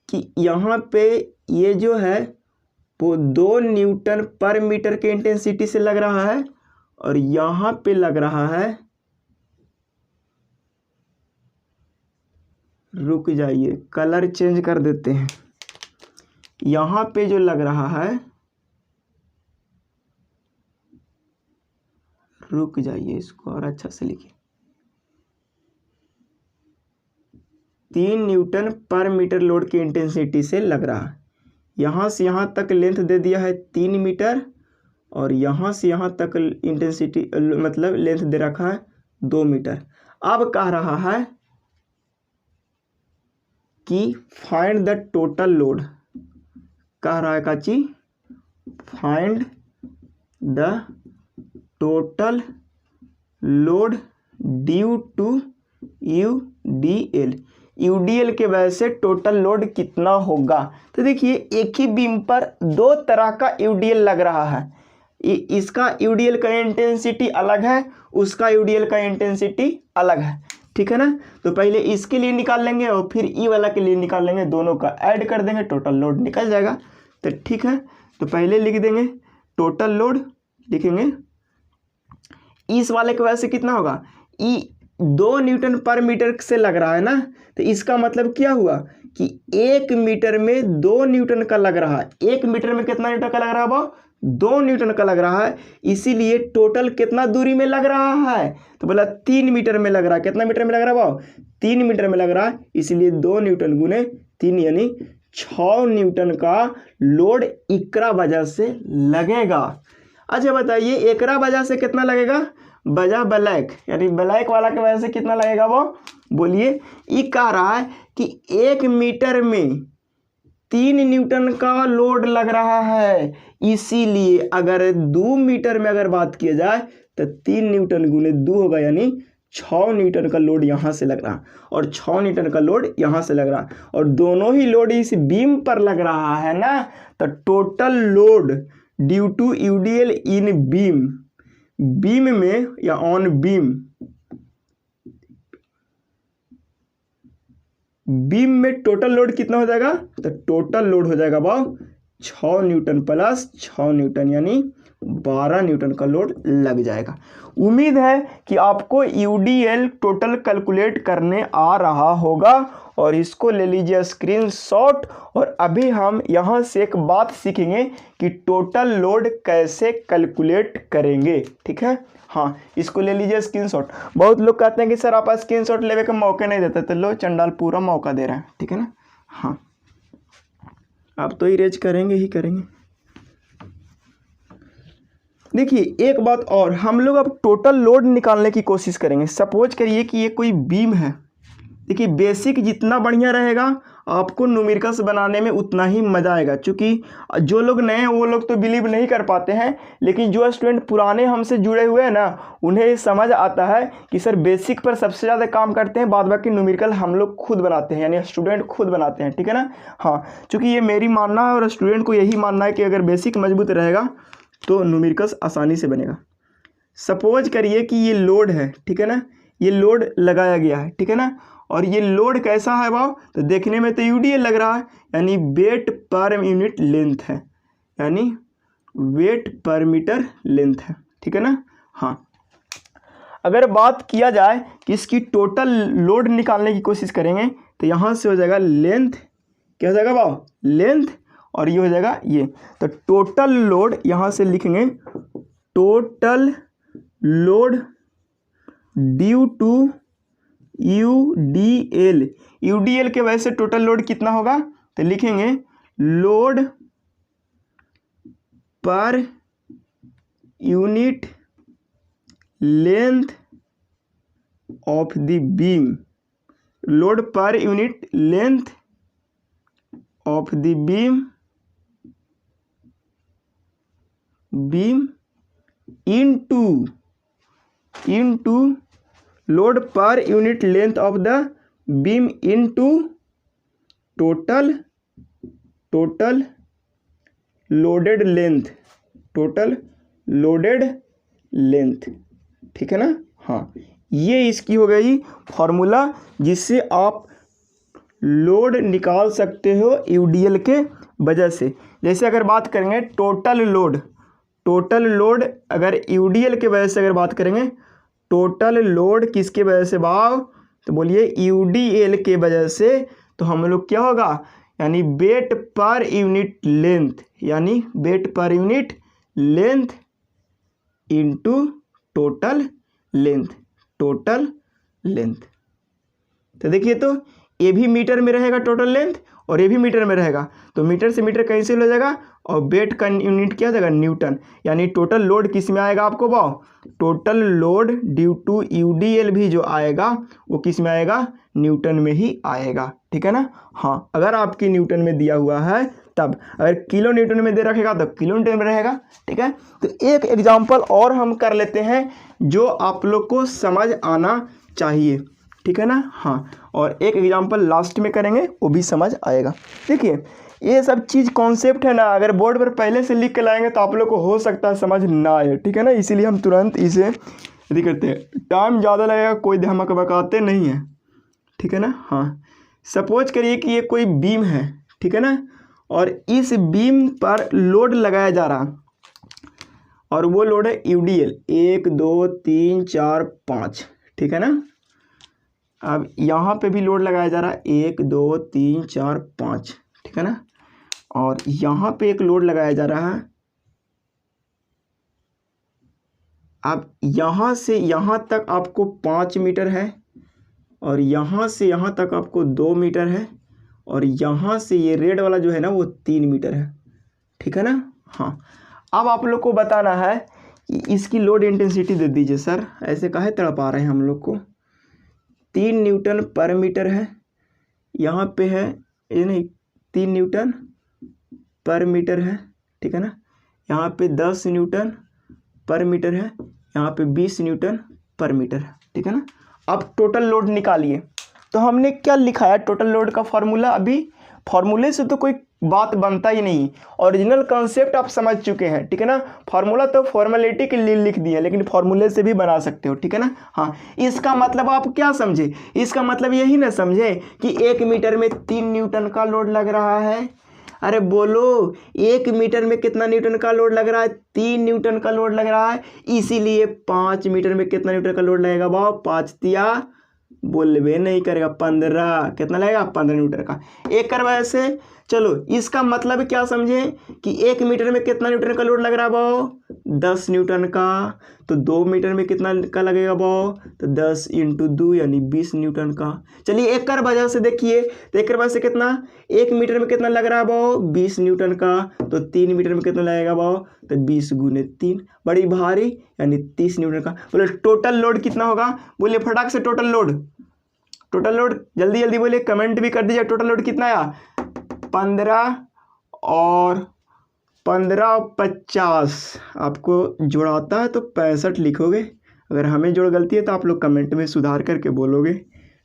कि यहाँ पे ये जो है वो 2 न्यूटन पर मीटर के इंटेंसिटी से लग रहा है, और यहाँ पे लग रहा है, रुक जाइए कलर चेंज कर देते हैं, यहाँ पे जो लग रहा है, रुक जाइए इसको और अच्छा से लिखिए, 3 न्यूटन पर मीटर लोड की इंटेंसिटी से लग रहा है। यहाँ से यहाँ तक लेंथ दे दिया है 3 मीटर, और यहाँ से यहाँ तक इंटेंसिटी मतलब लेंथ दे रखा है 2 मीटर। अब कह रहा है कि फाइंड द टोटल लोड, कह रहा है काची, find the total load due to UDL के वजह से टोटल लोड कितना होगा। तो देखिए एक ही बीम पर 2 तरह का यूडीएल लग रहा है, इसका यूडीएल का इंटेंसिटी अलग है, उसका यूडीएल का इंटेंसिटी अलग है, ठीक है ना। तो पहले इसके लिए निकाल लेंगे और फिर ई वाला के लिए निकाल लेंगे, दोनों का ऐड कर देंगे, टोटल लोड निकल जाएगा। तो ठीक है, तो पहले लिख देंगे टोटल लोड, लिखेंगे इस वाले की वजह से कितना होगा, ई 2 न्यूटन पर मीटर से लग रहा है ना, तो इसका मतलब क्या हुआ कि 1 मीटर में 2 न्यूटन का लग रहा है। 1 मीटर में कितना न्यूटन का लग रहा है भाव, 2 न्यूटन का लग रहा है। इसीलिए टोटल कितना दूरी में लग रहा है, तो बोला 3 मीटर में लग रहा है। कितना मीटर में लग रहा है भाव, 3 मीटर में लग रहा है। इसीलिए 2 न्यूटन गुने 3 यानी 6 न्यूटन का लोड एकरा वजह से लगेगा। अच्छा बताइए एकरा वजह से कितना लगेगा, बजा ब्लैक यानी ब्लैक वाला की वजह से कितना लगेगा वो बोलिए, ये कह रहा है कि 1 मीटर में 3 न्यूटन का लोड लग रहा है, इसीलिए अगर 2 मीटर में अगर बात किया जाए तो 3 न्यूटन गुने 2 होगा, यानी 6 न्यूटन का लोड यहाँ से लग रहा और 6 न्यूटन का लोड यहाँ से लग रहा और दोनों ही लोड इस बीम पर लग रहा है ना, तो total load due to UDL in beam, beam में या ऑन बीम, बीम में टोटल लोड कितना हो जाएगा, तो टोटल लोड हो जाएगा भाव 6 न्यूटन प्लस 6 न्यूटन यानी 12 न्यूटन का लोड लग जाएगा। उम्मीद है कि आपको यूडीएल टोटल कैलकुलेट करने आ रहा होगा और इसको ले लीजिए स्क्रीनशॉट। और अभी हम यहाँ से एक बात सीखेंगे कि टोटल लोड कैसे कैलकुलेट करेंगे, ठीक है। हाँ, इसको ले लीजिए स्क्रीनशॉट। बहुत लोग कहते हैं कि सर आप स्क्रीनशॉट लेवे का मौका नहीं देते, तो लो चंडाल पूरा मौका दे रहा है, ठीक है ना। हाँ, आप तो इरेज करेंगे ही करेंगे। देखिए एक बात और, हम लोग अब टोटल लोड निकालने की कोशिश करेंगे। सपोज करिए कि ये कोई बीम है। देखिए बेसिक जितना बढ़िया रहेगा आपको न्यूमेरिकल्स बनाने में उतना ही मज़ा आएगा, क्योंकि जो लोग नए हैं वो लोग तो बिलीव नहीं कर पाते हैं, लेकिन जो स्टूडेंट पुराने हमसे जुड़े हुए हैं ना, उन्हें समझ आता है कि सर बेसिक पर सबसे ज़्यादा काम करते हैं, बाद बाकी न्यूमेरिकल हम लोग खुद बनाते हैं, यानी स्टूडेंट खुद बनाते हैं, ठीक है ना। हाँ, चूँकि ये मेरी मानना है और स्टूडेंट को यही मानना है कि अगर बेसिक मजबूत रहेगा तो न्यूमेरिकल्स आसानी से बनेगा। सपोज करिए कि ये लोड है, ठीक है ना, ये लोड लगाया गया है, ठीक है ना, और ये लोड कैसा है भाव, तो देखने में तो यूडीएल लग रहा है, यानी वेट पर यूनिट लेंथ है, यानी वेट पर मीटर लेंथ है, ठीक है ना। हाँ, अगर बात किया जाए कि इसकी टोटल लोड निकालने की कोशिश करेंगे तो यहाँ से हो जाएगा लेंथ, क्या हो जाएगा भाव, लेंथ, और ये हो जाएगा ये, तो टोटल लोड यहाँ से लिखेंगे total load due to UDL. UDL के वजह से टोटल लोड कितना होगा, तो लिखेंगे लोड पर unit length of the beam, load पर unit length of the beam into load पर unit length of the beam into total loaded length, ठीक है ना। हाँ, ये इसकी हो गई फॉर्मूला जिससे आप लोड निकाल सकते हो यूडीएल के वजह से। जैसे अगर बात करेंगे टोटल लोड अगर यूडीएल के वजह से अगर बात करेंगे, टोटल लोड किसके वजह से भाव, तो बोलिए यूडीएल के वजह से, तो हम लोग क्या होगा, यानी वेट पर यूनिट लेंथ, यानी weight per unit length into total length. तो देखिए, तो ये भी मीटर में रहेगा टोटल लेंथ और ये भी मीटर में रहेगा, तो मीटर से मीटर कैंसिल हो जाएगा और वेट का यूनिट क्या हो जाएगा, न्यूटन, यानी टोटल लोड किस में आएगा आपको भाव, total load due to UDL भी जो आएगा वो किस में आएगा, न्यूटन में ही आएगा, ठीक है ना। हाँ, अगर आपकी न्यूटन में दिया हुआ है तब, अगर किलो न्यूटन में दे रखेगा तो किलो न्यूटन में रहेगा, ठीक है। तो एक एग्जाम्पल और हम कर लेते हैं जो आप लोग को समझ आना चाहिए, ठीक है ना। हाँ, और एक एग्जाम्पल लास्ट में करेंगे, वो भी समझ आएगा। देखिए ये सब चीज़ कॉन्सेप्ट है ना, अगर बोर्ड पर पहले से लिख के लाएंगे तो आप लोग को हो सकता है समझ ना आए, ठीक है ना, इसीलिए हम तुरंत इसे यदि करते हैं, टाइम ज़्यादा लगेगा, कोई धमक बकाते नहीं है, ठीक है ना। हाँ, सपोज करिए कि ये कोई बीम है, ठीक है ना, और इस बीम पर लोड लगाया जा रहा और वो लोड है यूडीएल 1 2 3 4 5, ठीक है ना। अब यहाँ पे भी लोड लगाया जा रहा है 1 2 3 4 5, ठीक है ना, और यहाँ पे एक लोड लगाया जा रहा है। अब यहाँ से यहाँ तक आपको 5 मीटर है और यहाँ से यहाँ तक आपको 2 मीटर है और यहाँ से ये रेड वाला जो है ना वो 3 मीटर है, ठीक है ना। हाँ, अब आप लोग को बताना है कि इसकी लोड इंटेंसिटी दे दीजिए। सर ऐसे काहे तड़पा रहे हैं हम लोग को, 3 न्यूटन पर मीटर है, यहाँ पे है ये नहीं 3 न्यूटन पर मीटर है, ठीक है ना। यहाँ पे 10 न्यूटन पर मीटर है, यहाँ पे 20 न्यूटन पर मीटर है, ठीक है ना। अब टोटल लोड निकालिए। तो हमने क्या लिखा है टोटल लोड का फॉर्मूला, अभी फॉर्मूले से तो कोई बात बनता ही नहीं, ओरिजिनल कॉन्सेप्ट आप समझ चुके हैं, ठीक है ना। फार्मूला तो फॉर्मेलिटी के लिए लिख दिया, लेकिन फार्मूले से भी बना सकते हो, ठीक है ना। हाँ, इसका मतलब आप क्या समझे, इसका मतलब यही ना समझे कि 1 मीटर में 3 न्यूटन का लोड लग रहा है। अरे बोलो, 1 मीटर में कितना न्यूटन का लोड लग रहा है, 3 न्यूटन का लोड लग रहा है, इसीलिए 5 मीटर में कितना न्यूटन का लोड लगेगा भाव, 5 तिया बोलबे नहीं करेगा 15, कितना लगेगा 15 न्यूटन का। एक कर वजह से चलो, इसका मतलब क्या समझे कि 1 मीटर में कितना न्यूटन का लोड लग रहा है भाव, 10 न्यूटन का। तो 2 मीटर में कितना का लगेगा भाव, तो 10 × 2 यानी 20 न्यूटन का। चलिए एक कर वजह से देखिए, तो एक कर वजह से कितना, 1 मीटर में कितना लग रहा है भाव, 20 न्यूटन का। तो 3 मीटर में कितना लगेगा भाव, तो 20 × 3 बड़ी भारी यानी 30 न्यूटन का। बोले टोटल लोड कितना होगा, बोलिए फटाक से टोटल लोड, टोटल लोड जल्दी जल्दी बोलिए, कमेंट भी कर दीजिए टोटल लोड कितना आया। 15 और 50 आपको जोड़ाता है तो 65 लिखोगे, अगर हमें जोड़ गलती है तो आप लोग कमेंट में सुधार करके बोलोगे,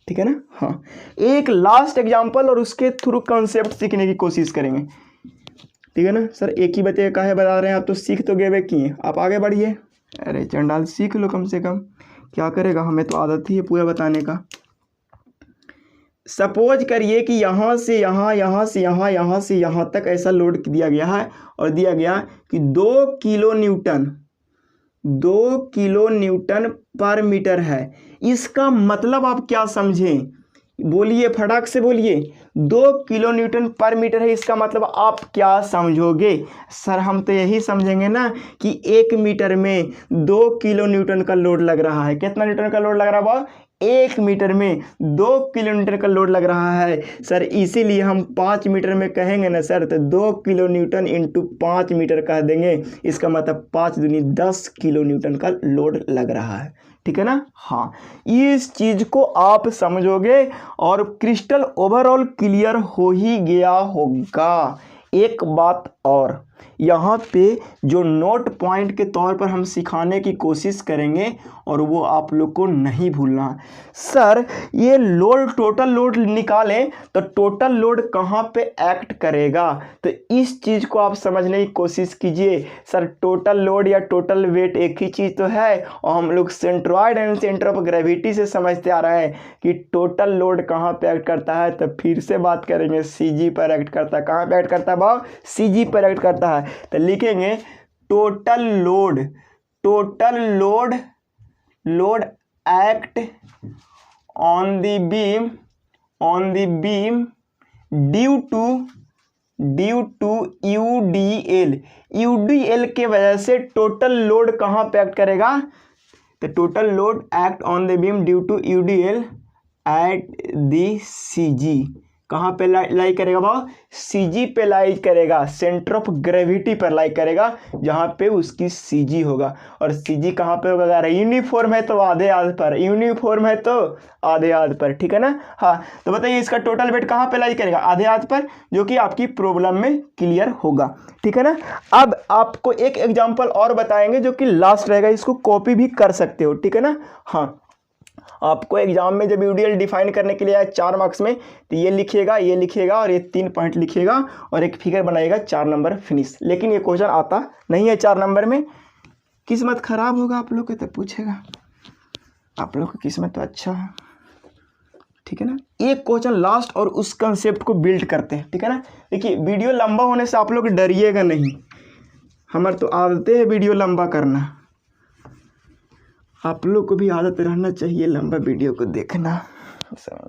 ठीक है ना। हाँ, एक लास्ट एग्जांपल और उसके थ्रू कॉन्सेप्ट सीखने की कोशिश करेंगे, ठीक है ना। सर एक ही बच्चे का है बता रहे हैं, आप तो सीख तो गए किए, आप आगे बढ़िए। अरे चंडाल सीख लो कम से कम, क्या करेगा, हमें तो आदत ही है पूरा बताने का। सपोज करिए कि यहाँ से यहाँ, यहाँ से यहाँ, यहाँ से यहाँ तक ऐसा लोड दिया गया है, और दिया गया कि 2 किलो न्यूटन पर मीटर है। इसका मतलब आप क्या समझें, बोलिए फटाक से बोलिए, 2 किलो न्यूटन पर मीटर है, इसका मतलब आप क्या समझोगे। सर हम तो यही समझेंगे ना कि 1 मीटर में 2 किलो न्यूटन का लोड लग रहा है। कितना न्यूटन का लोड लग रहा है, 1 मीटर में 2 किलो न्यूटन का लोड लग रहा है। सर इसीलिए हम 5 मीटर में कहेंगे ना सर, तो 2 किलो न्यूटन × 5 मीटर कह देंगे। इसका मतलब 5 दूनी 10 किलो न्यूटन का लोड लग रहा है, ठीक है ना। हाँ, इस चीज को आप समझोगे और क्रिस्टल ओवरऑल क्लियर हो ही गया होगा। एक बात और, यहाँ पे जो नोट पॉइंट के तौर पर हम सिखाने की कोशिश करेंगे और वो आप लोग को नहीं भूलना। सर ये लोड, टोटल लोड निकालें तो टोटल लोड कहाँ पे एक्ट करेगा, तो इस चीज़ को आप समझने की कोशिश कीजिए। सर टोटल लोड या टोटल वेट एक ही चीज़ तो है, और हम लोग centroid and centre of gravity से समझते आ रहे हैं कि टोटल लोड कहाँ पे एक्ट करता है। तो फिर से बात करेंगे, CG पर एक्ट करता है। कहाँ पे एक्ट करता है भाव, CG पर एक्ट करता है। तो लिखेंगे total load act on the beam due to UDL के वजह से टोटल लोड कहाँ पे एक्ट करेगा, तो total load act on the beam due to UDL at the CG। कहाँ पे लाई करेगा भाव, CG पे लाई करेगा, सेंटर ऑफ ग्रेविटी पर लाई करेगा, जहाँ पे उसकी CG होगा। और CG कहाँ पे होगा, अगर यूनिफॉर्म है तो आधे आध पर, यूनिफॉर्म है तो आधे आध पर, ठीक है ना। हाँ, तो बताइए इसका टोटल वेट कहाँ पे लाई करेगा, आधे आध पर, जो कि आपकी प्रॉब्लम में क्लियर होगा, ठीक है ना। अब आपको एक एग्जाम्पल और बताएंगे जो कि लास्ट रहेगा, इसको कॉपी भी कर सकते हो, ठीक है ना। हाँ, आपको एग्जाम में जब UDL डिफाइन करने के लिए आए 4 मार्क्स में, तो ये लिखिएगा और ये 3 पॉइंट लिखिएगा और एक फिगर बनाइएगा, 4 नंबर फिनिश। लेकिन ये क्वेश्चन आता नहीं है 4 नंबर में, किस्मत खराब होगा आप लोग के, तो पूछेगा। आप लोग की किस्मत तो अच्छा है, ठीक है ना। एक क्वेश्चन लास्ट और उस कंसेप्ट को बिल्ड करते हैं, ठीक है ना। देखिए वीडियो लंबा होने से आप लोग डरिएगा नहीं, हमारे तो आदत है वीडियो लंबा करना, आप लोग को भी आदत रहना चाहिए लंबा वीडियो को देखना।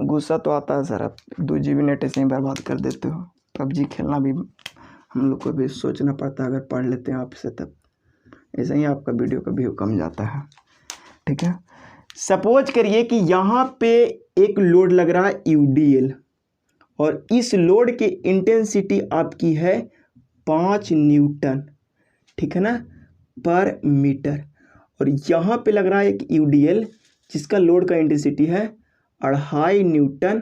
गुस्सा तो आता है सर, आप 2 GB नेट ऐसे ही बर्बाद कर देते हो। PUBG खेलना भी हम लोग को भी सोचना पड़ता है, अगर पढ़ लेते हैं आपसे तब ऐसे ही आपका वीडियो का व्यू कम जाता है, ठीक है। सपोज करिए कि यहाँ पे एक लोड लग रहा है UDL, और इस लोड की इंटेंसिटी आपकी है 5 न्यूटन, ठीक है ना, पर मीटर। और यहाँ पे लग रहा है एक UDL जिसका लोड का इंटेंसिटी है 2.5 न्यूटन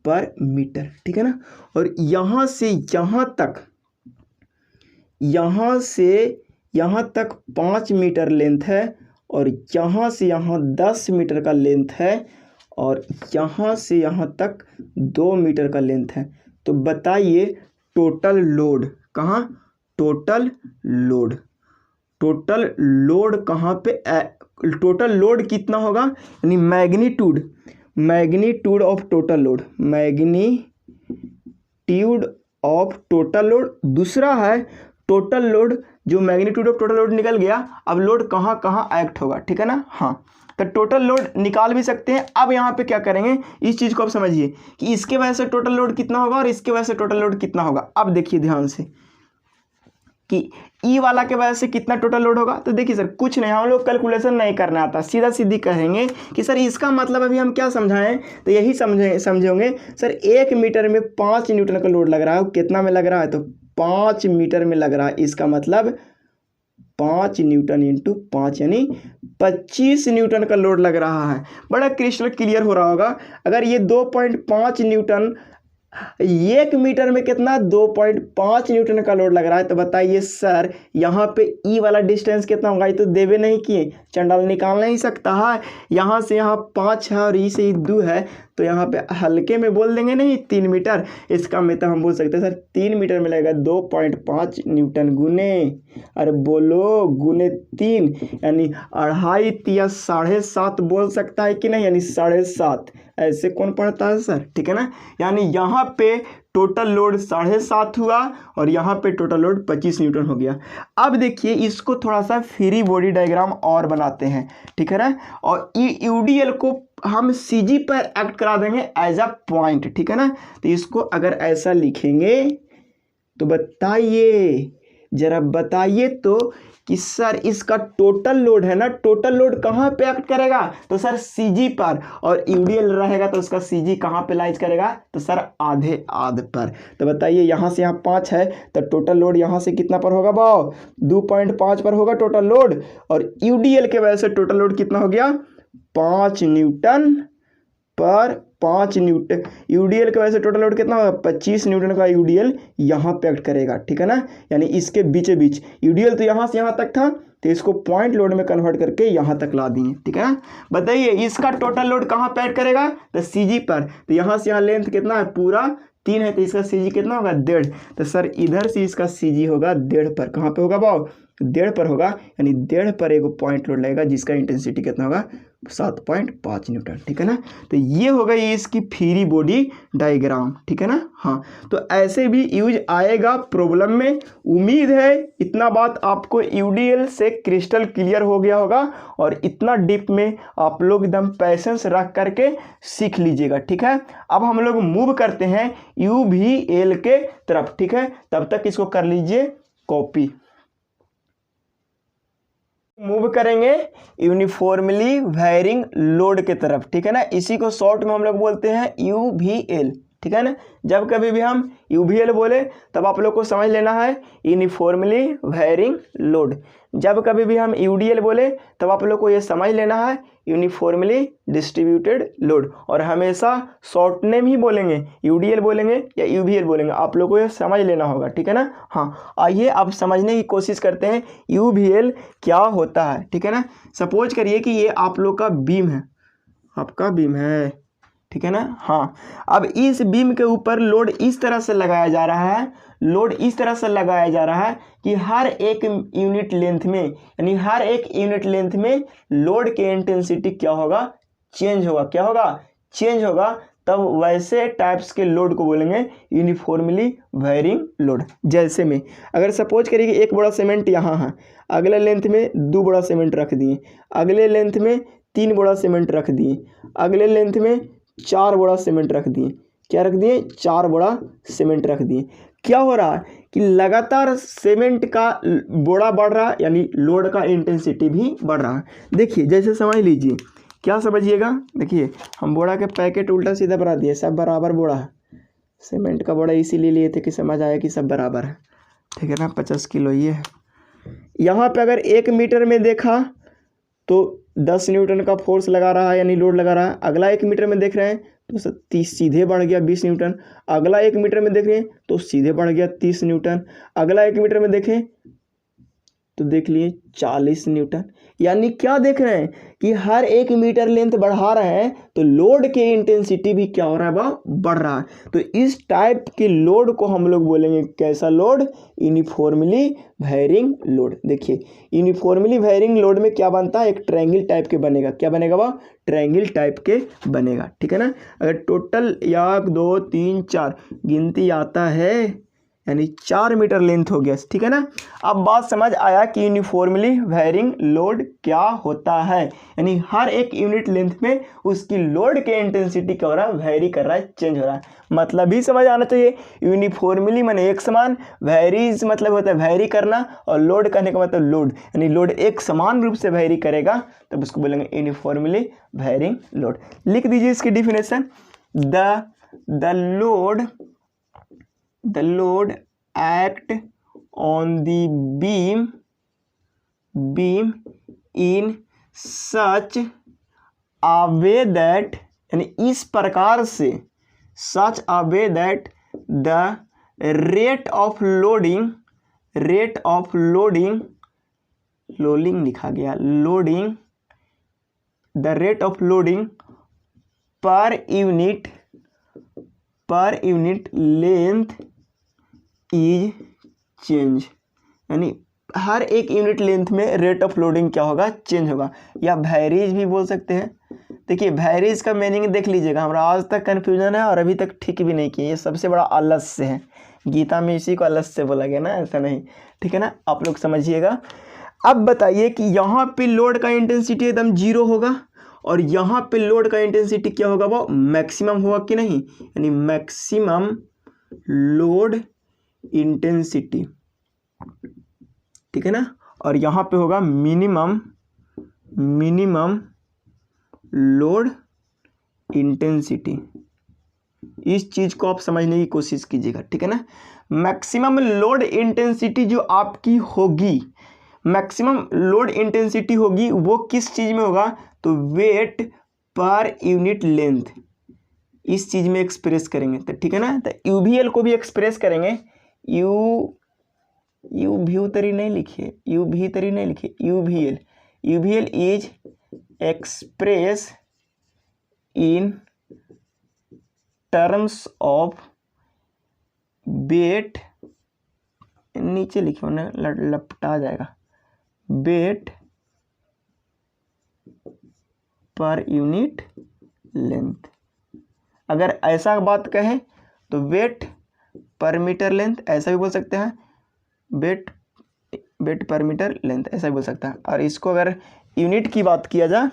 पर मीटर, ठीक है ना। और यहाँ से यहाँ तक 5 मीटर लेंथ है, और यहाँ से यहाँ 10 मीटर का लेंथ है, और यहाँ से यहाँ तक 2 मीटर का लेंथ है। तो बताइए टोटल लोड कहाँ, टोटल लोड कहाँ पे, टोटल लोड कितना होगा, यानी magnitude of total load, magnitude of total load. दूसरा है टोटल लोड, जो मैग्नीट्यूड ऑफ टोटल लोड निकल गया, अब लोड कहाँ कहाँ एक्ट होगा, ठीक है ना। हाँ, तो टोटल लोड निकाल भी सकते हैं। अब यहाँ पे क्या करेंगे, इस चीज़ को आप समझिए कि इसके वजह से टोटल लोड कितना होगा और इसके वजह से टोटल लोड कितना होगा। अब देखिए ध्यान से कि ई वाला के वजह से कितना टोटल लोड होगा। तो देखिए सर, कुछ नहीं, हम लोग कैलकुलेशन नहीं करना आता, सीधा सीधी कहेंगे कि सर इसका मतलब अभी हम क्या समझाएं, तो यही समझे होंगे सर 1 मीटर में 5 न्यूटन का लोड लग रहा है। कितना में लग रहा है, तो 5 मीटर में लग रहा है। इसका मतलब 5 न्यूटन इंटू 5 यानी 25 न्यूटन का लोड लग रहा है। बड़ा क्रिस्टल क्लियर हो रहा होगा। अगर ये 2.5 न्यूटन, 1 मीटर में कितना, 2.5 न्यूटन का लोड लग रहा है, तो बताइए सर यहाँ पे ई वाला डिस्टेंस कितना होगा। ये तो देवे नहीं किए, चंडाल निकाल नहीं सकता है। यहाँ से यहाँ 5 है और ई से 2 है, तो यहाँ पे हल्के में बोल देंगे नहीं 3 मीटर। इसका मतलब हम बोल सकते हैं सर 3 मीटर में लगेगा 2.5 न्यूटन गुने, अरे बोलो गुने 3, यानी 2.5 या 7.5 बोल सकता है कि नहीं, यानी 7.5। ऐसे कौन पढ़ता है सर, ठीक है ना। यानी यहाँ पे टोटल लोड 7.5 हुआ और यहाँ पे टोटल लोड 25 न्यूटन हो गया। अब देखिए इसको थोड़ा सा फ्री बॉडी डायग्राम और बनाते हैं, ठीक है ना। और यूडीएल को हम सीजी पर एक्ट करा देंगे एज अ पॉइंट, ठीक है ना। तो इसको अगर ऐसा लिखेंगे तो बताइए, जरा बताइए तो कि सर इसका टोटल लोड है ना, टोटल लोड कहाँ पे एक्ट करेगा, तो सर सीजी पर, और यूडीएल रहेगा तो उसका सीजी कहाँ पे लाइज करेगा, तो सर आधे पर। तो बताइए यहाँ से यहाँ 5 है, तो टोटल लोड यहाँ से कितना पर होगा भाव, 2.5 पर होगा टोटल लोड, और यूडीएल के वजह से टोटल लोड कितना हो गया, 5 न्यूटन पर 5 न्यूटन। यूडीएल की वजह से टोटल लोड कितना होगा, 25 न्यूटन का यूडीएल यहाँ पे एक्ट करेगा, ठीक है ना। यानी इसके बीचे बीच यूडीएल तो यहाँ से यहाँ तक था, तो इसको पॉइंट लोड में कन्वर्ट करके यहाँ तक ला दिए, ठीक है ना। बताइए इसका टोटल लोड कहाँ पे एक्ट करेगा, तो सीजी पर। तो यहाँ से यहाँ लेंथ कितना है, पूरा 3 है, तो इसका सीजी कितना होगा, 1.5। तो सर इधर से इसका सीजी होगा 1.5 पर। कहाँ पे होगा भाव, 1.5 पर होगा, यानी 1.5 पर एक पॉइंट लोड लगेगा जिसका इंटेंसिटी कितना होगा, 7.5 न्यूटन, ठीक है ना। तो ये हो गई इसकी फ्री बॉडी डायग्राम, ठीक है ना। हाँ, तो ऐसे भी यूज आएगा प्रॉब्लम में। उम्मीद है इतना बात आपको यूडीएल से क्रिस्टल क्लियर हो गया होगा, और इतना डीप में आप लोग एकदम पैसेंस रख करके सीख लीजिएगा, ठीक है। अब हम लोग मूव करते हैं यूवीएल के तरफ, ठीक है। तब तक इसको कर लीजिए कॉपी। मूव करेंगे यूनिफॉर्मली वेरिंग लोड के तरफ, ठीक है ना। इसी को शॉर्ट में हम लोग बोलते हैं यूवीएल, ठीक है ना। जब कभी भी हम यूवीएल बोले तब आप लोग को समझ लेना है यूनिफॉर्मली वेरिंग लोड। जब कभी भी हम यूडीएल बोले तब आप लोग को ये समझ लेना है यूनिफॉर्मली डिस्ट्रीब्यूटेड लोड। और हमेशा शॉर्ट नेम ही बोलेंगे, यूडीएल बोलेंगे या यूवीएल बोलेंगे, आप लोग को ये समझ लेना होगा, ठीक है ना। हाँ, आइए अब समझने की कोशिश करते हैं यूवीएल क्या होता है, ठीक है ना। सपोज करिए कि ये आप लोग का बीम है, आपका बीम है, ठीक है ना। हाँ, अब इस बीम के ऊपर लोड इस तरह से लगाया जा रहा है, लोड इस तरह से लगाया जा रहा है कि हर एक यूनिट लेंथ में, यानी हर एक यूनिट लेंथ में लोड के इंटेंसिटी क्या होगा, चेंज होगा। क्या होगा, चेंज होगा। तब वैसे टाइप्स के लोड को बोलेंगे यूनिफॉर्मली वेरिंग लोड। जैसे में अगर सपोज करिए कि एक बड़ा सीमेंट यहाँ है, अगले लेंथ में 2 बड़ा सीमेंट रख दिए, अगले लेंथ में 3 बड़ा सीमेंट रख दिए, अगले लेंथ में 4 बड़ा सीमेंट रख दिए। क्या रख दिए, 4 बड़ा सीमेंट रख दिए। क्या हो रहा है कि लगातार सीमेंट का बोरा बढ़ रहा है, यानी लोड का इंटेंसिटी भी बढ़ रहा है। देखिए जैसे समझ लीजिए, क्या समझिएगा, देखिए हम बोरा के पैकेट उल्टा सीधा बना दिए, सब बराबर बोरा है। सीमेंट का बोरा इसीलिए लिए थे कि समझ आया कि सब बराबर है, ठीक है ना। 50 किलो ये है। यहाँ पे अगर 1 मीटर में देखा तो 10 न्यूटन का फोर्स लगा रहा है यानी लोड लगा रहा है। अगला 1 मीटर में देख रहे हैं तो 30 सीधे बढ़ गया 20 न्यूटन। अगला 1 मीटर में देख रहे हैं तो सीधे बढ़ गया 30 न्यूटन। अगला 1 मीटर में देखें तो देख लिए 40 न्यूटन। यानी क्या देख रहे हैं कि हर 1 मीटर लेंथ बढ़ा रहे हैं तो लोड के इंटेंसिटी भी क्या हो रहा है वह बढ़ रहा है। तो इस टाइप के लोड को हम लोग बोलेंगे कैसा लोड, यूनिफॉर्मली वेरिंग लोड। देखिए यूनिफॉर्मली वेरिंग लोड में क्या बनता है, एक ट्रायंगल टाइप के बनेगा। क्या बनेगा वह, ट्रायंगल टाइप के बनेगा, ठीक है ना। अगर टोटल 1 2 3 4 गिनती आता है यानी 4 मीटर लेंथ हो गया, ठीक है ना। अब बात समझ आया कि यूनिफॉर्मली वेरिंग लोड क्या होता है। यानी हर एक यूनिट लेंथ में उसकी लोड के इंटेंसिटी क्या हो रहा है, वेरी कर रहा है, चेंज हो रहा है। मतलब ही समझ आना चाहिए। यूनिफॉर्मली माने एक समान, वेरीज मतलब होता है वेरी करना, और लोड कहने का मतलब लोड, यानी लोड एक समान रूप से वेरी करेगा तब उसको बोलेंगे यूनिफॉर्मली वेरिंग लोड। लिख दीजिए इसकी definition. The load act on the beam in such a way that, यानी इस प्रकार से, such a way that the rate of loading लिखा गया, the rate of loading per unit length is change. यानी हर एक यूनिट लेंथ में rate of loading क्या होगा, चेंज होगा, या वेरीज भी बोल सकते हैं। देखिए वेरीज का मीनिंग देख लीजिएगा, हमारा आज तक कन्फ्यूजन है और अभी तक ठीक भी नहीं किए। ये सबसे बड़ा आलस्य है, गीता में इसी को आलस्य बोला गया ना, ऐसा नहीं, ठीक है ना, आप लोग समझिएगा। अब बताइए कि यहाँ पे लोड का इंटेंसिटी एकदम 0 होगा और यहाँ पे लोड का इंटेंसिटी क्या होगा, वो मैक्सिमम होगा कि नहीं, यानी मैक्सिमम लोड इंटेंसिटी, ठीक है ना। और यहाँ पे होगा मिनिमम लोड इंटेंसिटी। इस चीज़ को आप समझने की कोशिश कीजिएगा, ठीक है ना। मैक्सिमम लोड इंटेंसिटी जो आपकी होगी, मैक्सिमम लोड इंटेंसिटी होगी वो किस चीज़ में होगा, तो वेट पर यूनिट लेंथ, इस चीज़ में एक्सप्रेस करेंगे, तो ठीक है ना। तो यूवीएल को भी एक्सप्रेस करेंगे, यूवीएल नहीं लिखिए, UVL is express in terms of weight, नीचे लिखिए ना लपटा जाएगा, वेट पर यूनिट लेंथ। अगर ऐसा बात कहें तो वेट पर मीटर लेंथ ऐसा भी बोल सकते हैं, वेट पर मीटर लेंथ ऐसा भी बोल सकता है। और इसको अगर यूनिट की बात किया जाए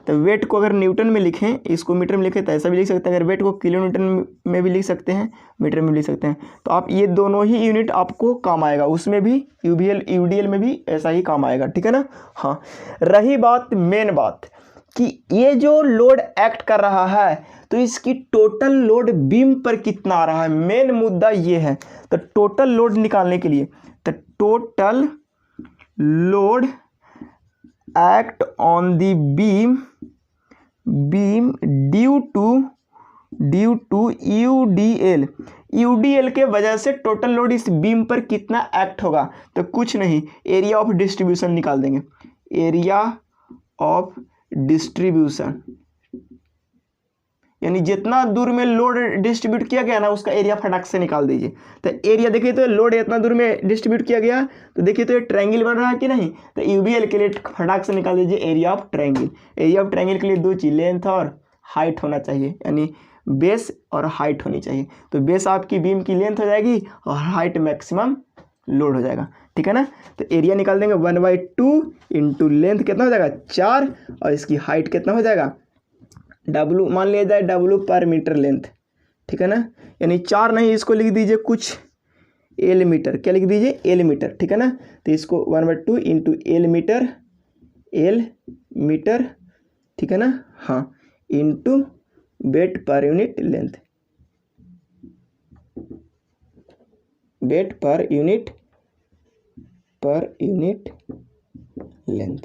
तो वेट को अगर न्यूटन में लिखें, इसको मीटर में लिखें तो ऐसा भी लिख सकते हैं। अगर वेट को किलो न्यूटन में भी लिख सकते हैं, मीटर में भी लिख सकते हैं। तो आप ये दोनों ही यूनिट आपको काम आएगा, उसमें भी यूडीएल में भी ऐसा ही काम आएगा, ठीक है ना। हाँ, रही बात मेन बात कि ये जो लोड एक्ट कर रहा है तो इसकी टोटल लोड बीम पर कितना आ रहा है, मेन मुद्दा ये है। तो टोटल लोड निकालने के लिए, तो total load act on the beam due to UDL के वजह से टोटल लोड इस बीम पर कितना एक्ट होगा, तो कुछ नहीं, एरिया ऑफ डिस्ट्रीब्यूशन निकाल देंगे, एरिया ऑफ डिस्ट्रीब्यूशन, यानी जितना दूर में लोड डिस्ट्रीब्यूट किया गया ना उसका एरिया फटाक से निकाल दीजिए। तो एरिया देखिए, तो लोड इतना दूर में डिस्ट्रीब्यूट किया गया तो देखिए तो ये ट्रायंगल बन रहा है कि नहीं, तो यूवीएल के लिए फटाक से निकाल दीजिए area of triangle. Area of triangle के लिए दो चीज, लेंथ और हाइट होना चाहिए, यानी बेस और हाइट होनी चाहिए। तो बेस आपकी बीम की लेंथ हो जाएगी और हाइट मैक्सिमम लोड हो जाएगा, ठीक है ना। तो एरिया निकाल देंगे 1/2 इंटू लेंथ कितना हो जाएगा 4, और इसकी हाइट कितना हो जाएगा W, मान लिया जाए W पर मीटर लेंथ, ठीक है ना। यानी 4 नहीं, इसको लिख दीजिए कुछ एल मीटर, क्या लिख दीजिए एल मीटर, ठीक है ना। तो इसको 1/2 इंटू एल मीटर, ठीक है ना, हाँ, into weight per unit length, weight per unit length.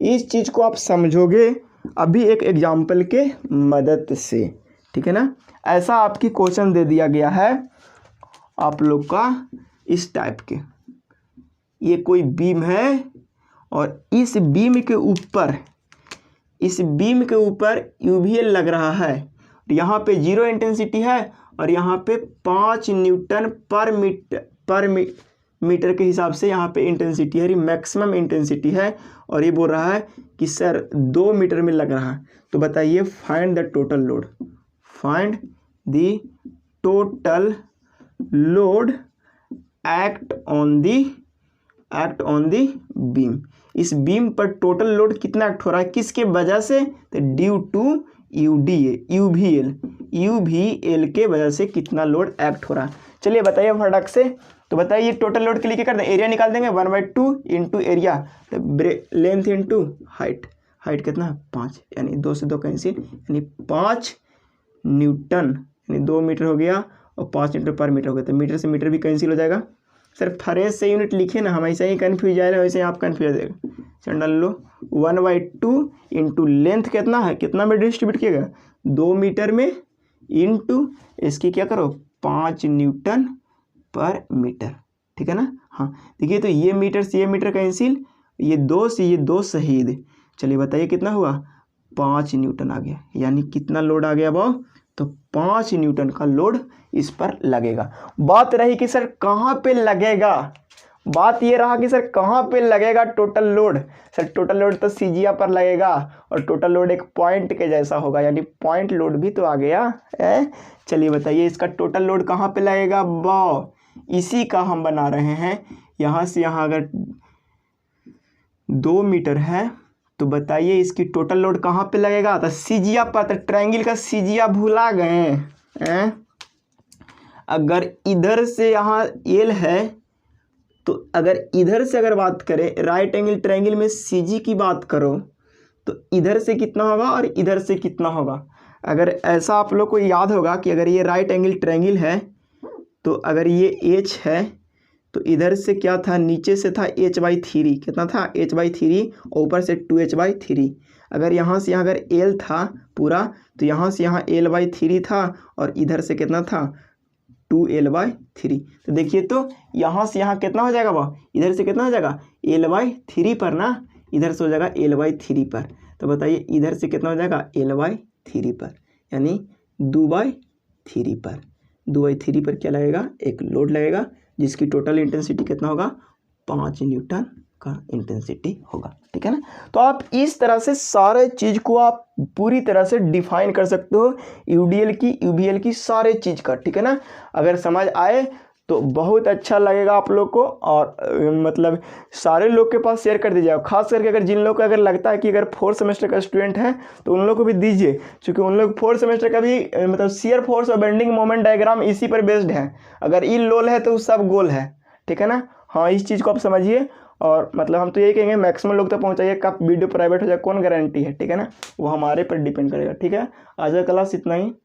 इस चीज़ को आप समझोगे अभी एक एग्जाम्पल के मदद से, ठीक है ना। ऐसा आपकी क्वेश्चन दे दिया गया है आप लोग का इस टाइप के, ये कोई बीम है और इस बीम के ऊपर यूवीएल लग रहा है, यहाँ पे 0 इंटेंसिटी है और यहाँ पे 5 न्यूटन पर मीटर के हिसाब से यहाँ पे इंटेंसिटी है, मैक्सिमम इंटेंसिटी है। और ये बोल रहा है कि सर 2 मीटर में लग रहा है। तो बताइए find the total load, find the total load act on the beam. इस बीम पर टोटल लोड कितना एक्ट हो रहा है, किसके वजह से, तो ड्यू टू यूवीएल के वजह से कितना लोड एक्ट हो रहा है। चलिए बताइए फटाक से। तो बताइए टोटल लोड के लिए क्या करते हैं, एरिया निकाल देंगे 1/2 into area, length into height कितना है 5, यानी 2 से 2 कैंसिल, यानी 5 न्यूटन, यानी 2 मीटर हो गया और 5 मीटर पर मीटर हो गया। तो मीटर से मीटर भी कैंसिल हो जाएगा। सर फ्रेश से यूनिट लिखे ना, हम ऐसे ही कन्फ्यूज जाएगा, वैसे ही आप कन्फ्यूज हो जाएगा। चल डाल लो 1/2 इंटू लेंथ कितना है, कितना में डिस्ट्रीब्यूट किएगा 2 मीटर में, इंटू इसकी क्या करो 5 न्यूटन पर मीटर, ठीक है ना। हाँ देखिए, तो ये मीटर से ये मीटर कैंसिल, ये 2 से ये 2 शहीद। चलिए बताइए कितना हुआ, 5 न्यूटन आ गया, यानी कितना लोड आ गया वो, तो 5 न्यूटन का लोड इस पर लगेगा। बात रही कि सर कहाँ पे लगेगा, बात ये रहा कि सर कहाँ पे लगेगा total load. Sir total load तो सीजिया पर लगेगा और टोटल लोड एक पॉइंट के जैसा होगा, यानी पॉइंट लोड भी तो आ गया है। चलिए बताइए इसका टोटल लोड कहाँ पे लगेगा, वाह इसी का हम बना रहे हैं। यहाँ से यहाँ अगर 2 मीटर है तो बताइए इसकी टोटल लोड कहाँ पे लगेगा, तो सीजिया पर। तो ट्रायंगल का सीजिया भूला गए हैं। अगर इधर से यहाँ एल है तो अगर इधर से अगर बात करें राइट एंगल ट्रायंगल में सीजी की बात करो तो इधर से कितना होगा और इधर से कितना होगा। अगर ऐसा आप लोग को याद होगा कि अगर ये राइट एंगल ट्रायंगल है तो अगर ये एच है तो इधर से क्या था, नीचे से था h/3, कितना था h/3 और ऊपर से 2h/3। अगर यहाँ से यहाँ अगर l था पूरा तो यहाँ से यहाँ l/3 था और इधर से कितना था 2l/3। तो देखिए तो यहाँ से यहाँ कितना हो जाएगा, वह इधर से कितना हो जाएगा l/3 पर ना, इधर से हो जाएगा l/3 पर। तो बताइए इधर से कितना हो जाएगा l/3 पर, यानी 2/3 पर। 2/3 पर क्या लगेगा, एक लोड लगेगा जिसकी टोटल इंटेंसिटी कितना होगा 5 न्यूटन का इंटेंसिटी होगा, ठीक है ना। तो आप इस तरह से सारे चीज़ को आप पूरी तरह से डिफाइन कर सकते हो, यूडीएल की यूवीएल की सारे चीज़ का, ठीक है ना। अगर समझ आए तो बहुत अच्छा लगेगा आप लोग को, और मतलब सारे लोग के पास शेयर कर दीजिए। खास करके अगर जिन लोग को अगर लगता है कि अगर 4th सेमेस्टर का स्टूडेंट है तो उन लोग को भी दीजिए, क्योंकि उन लोग 4th सेमेस्टर का भी मतलब शियर फोर्स और बेंडिंग मोमेंट डायग्राम इसी पर बेस्ड है। अगर ई लोल है तो सब गोल है, ठीक है ना। हाँ इस चीज़ को आप समझिए, और मतलब हम तो यही कहेंगे मैक्सिमम लोग तक पहुँचाइए। कब वीडियो प्राइवेट हो जाए कौन गारंटी है, ठीक है ना, वो हमारे पर डिपेंड करेगा, ठीक है। आज का क्लास इतना ही।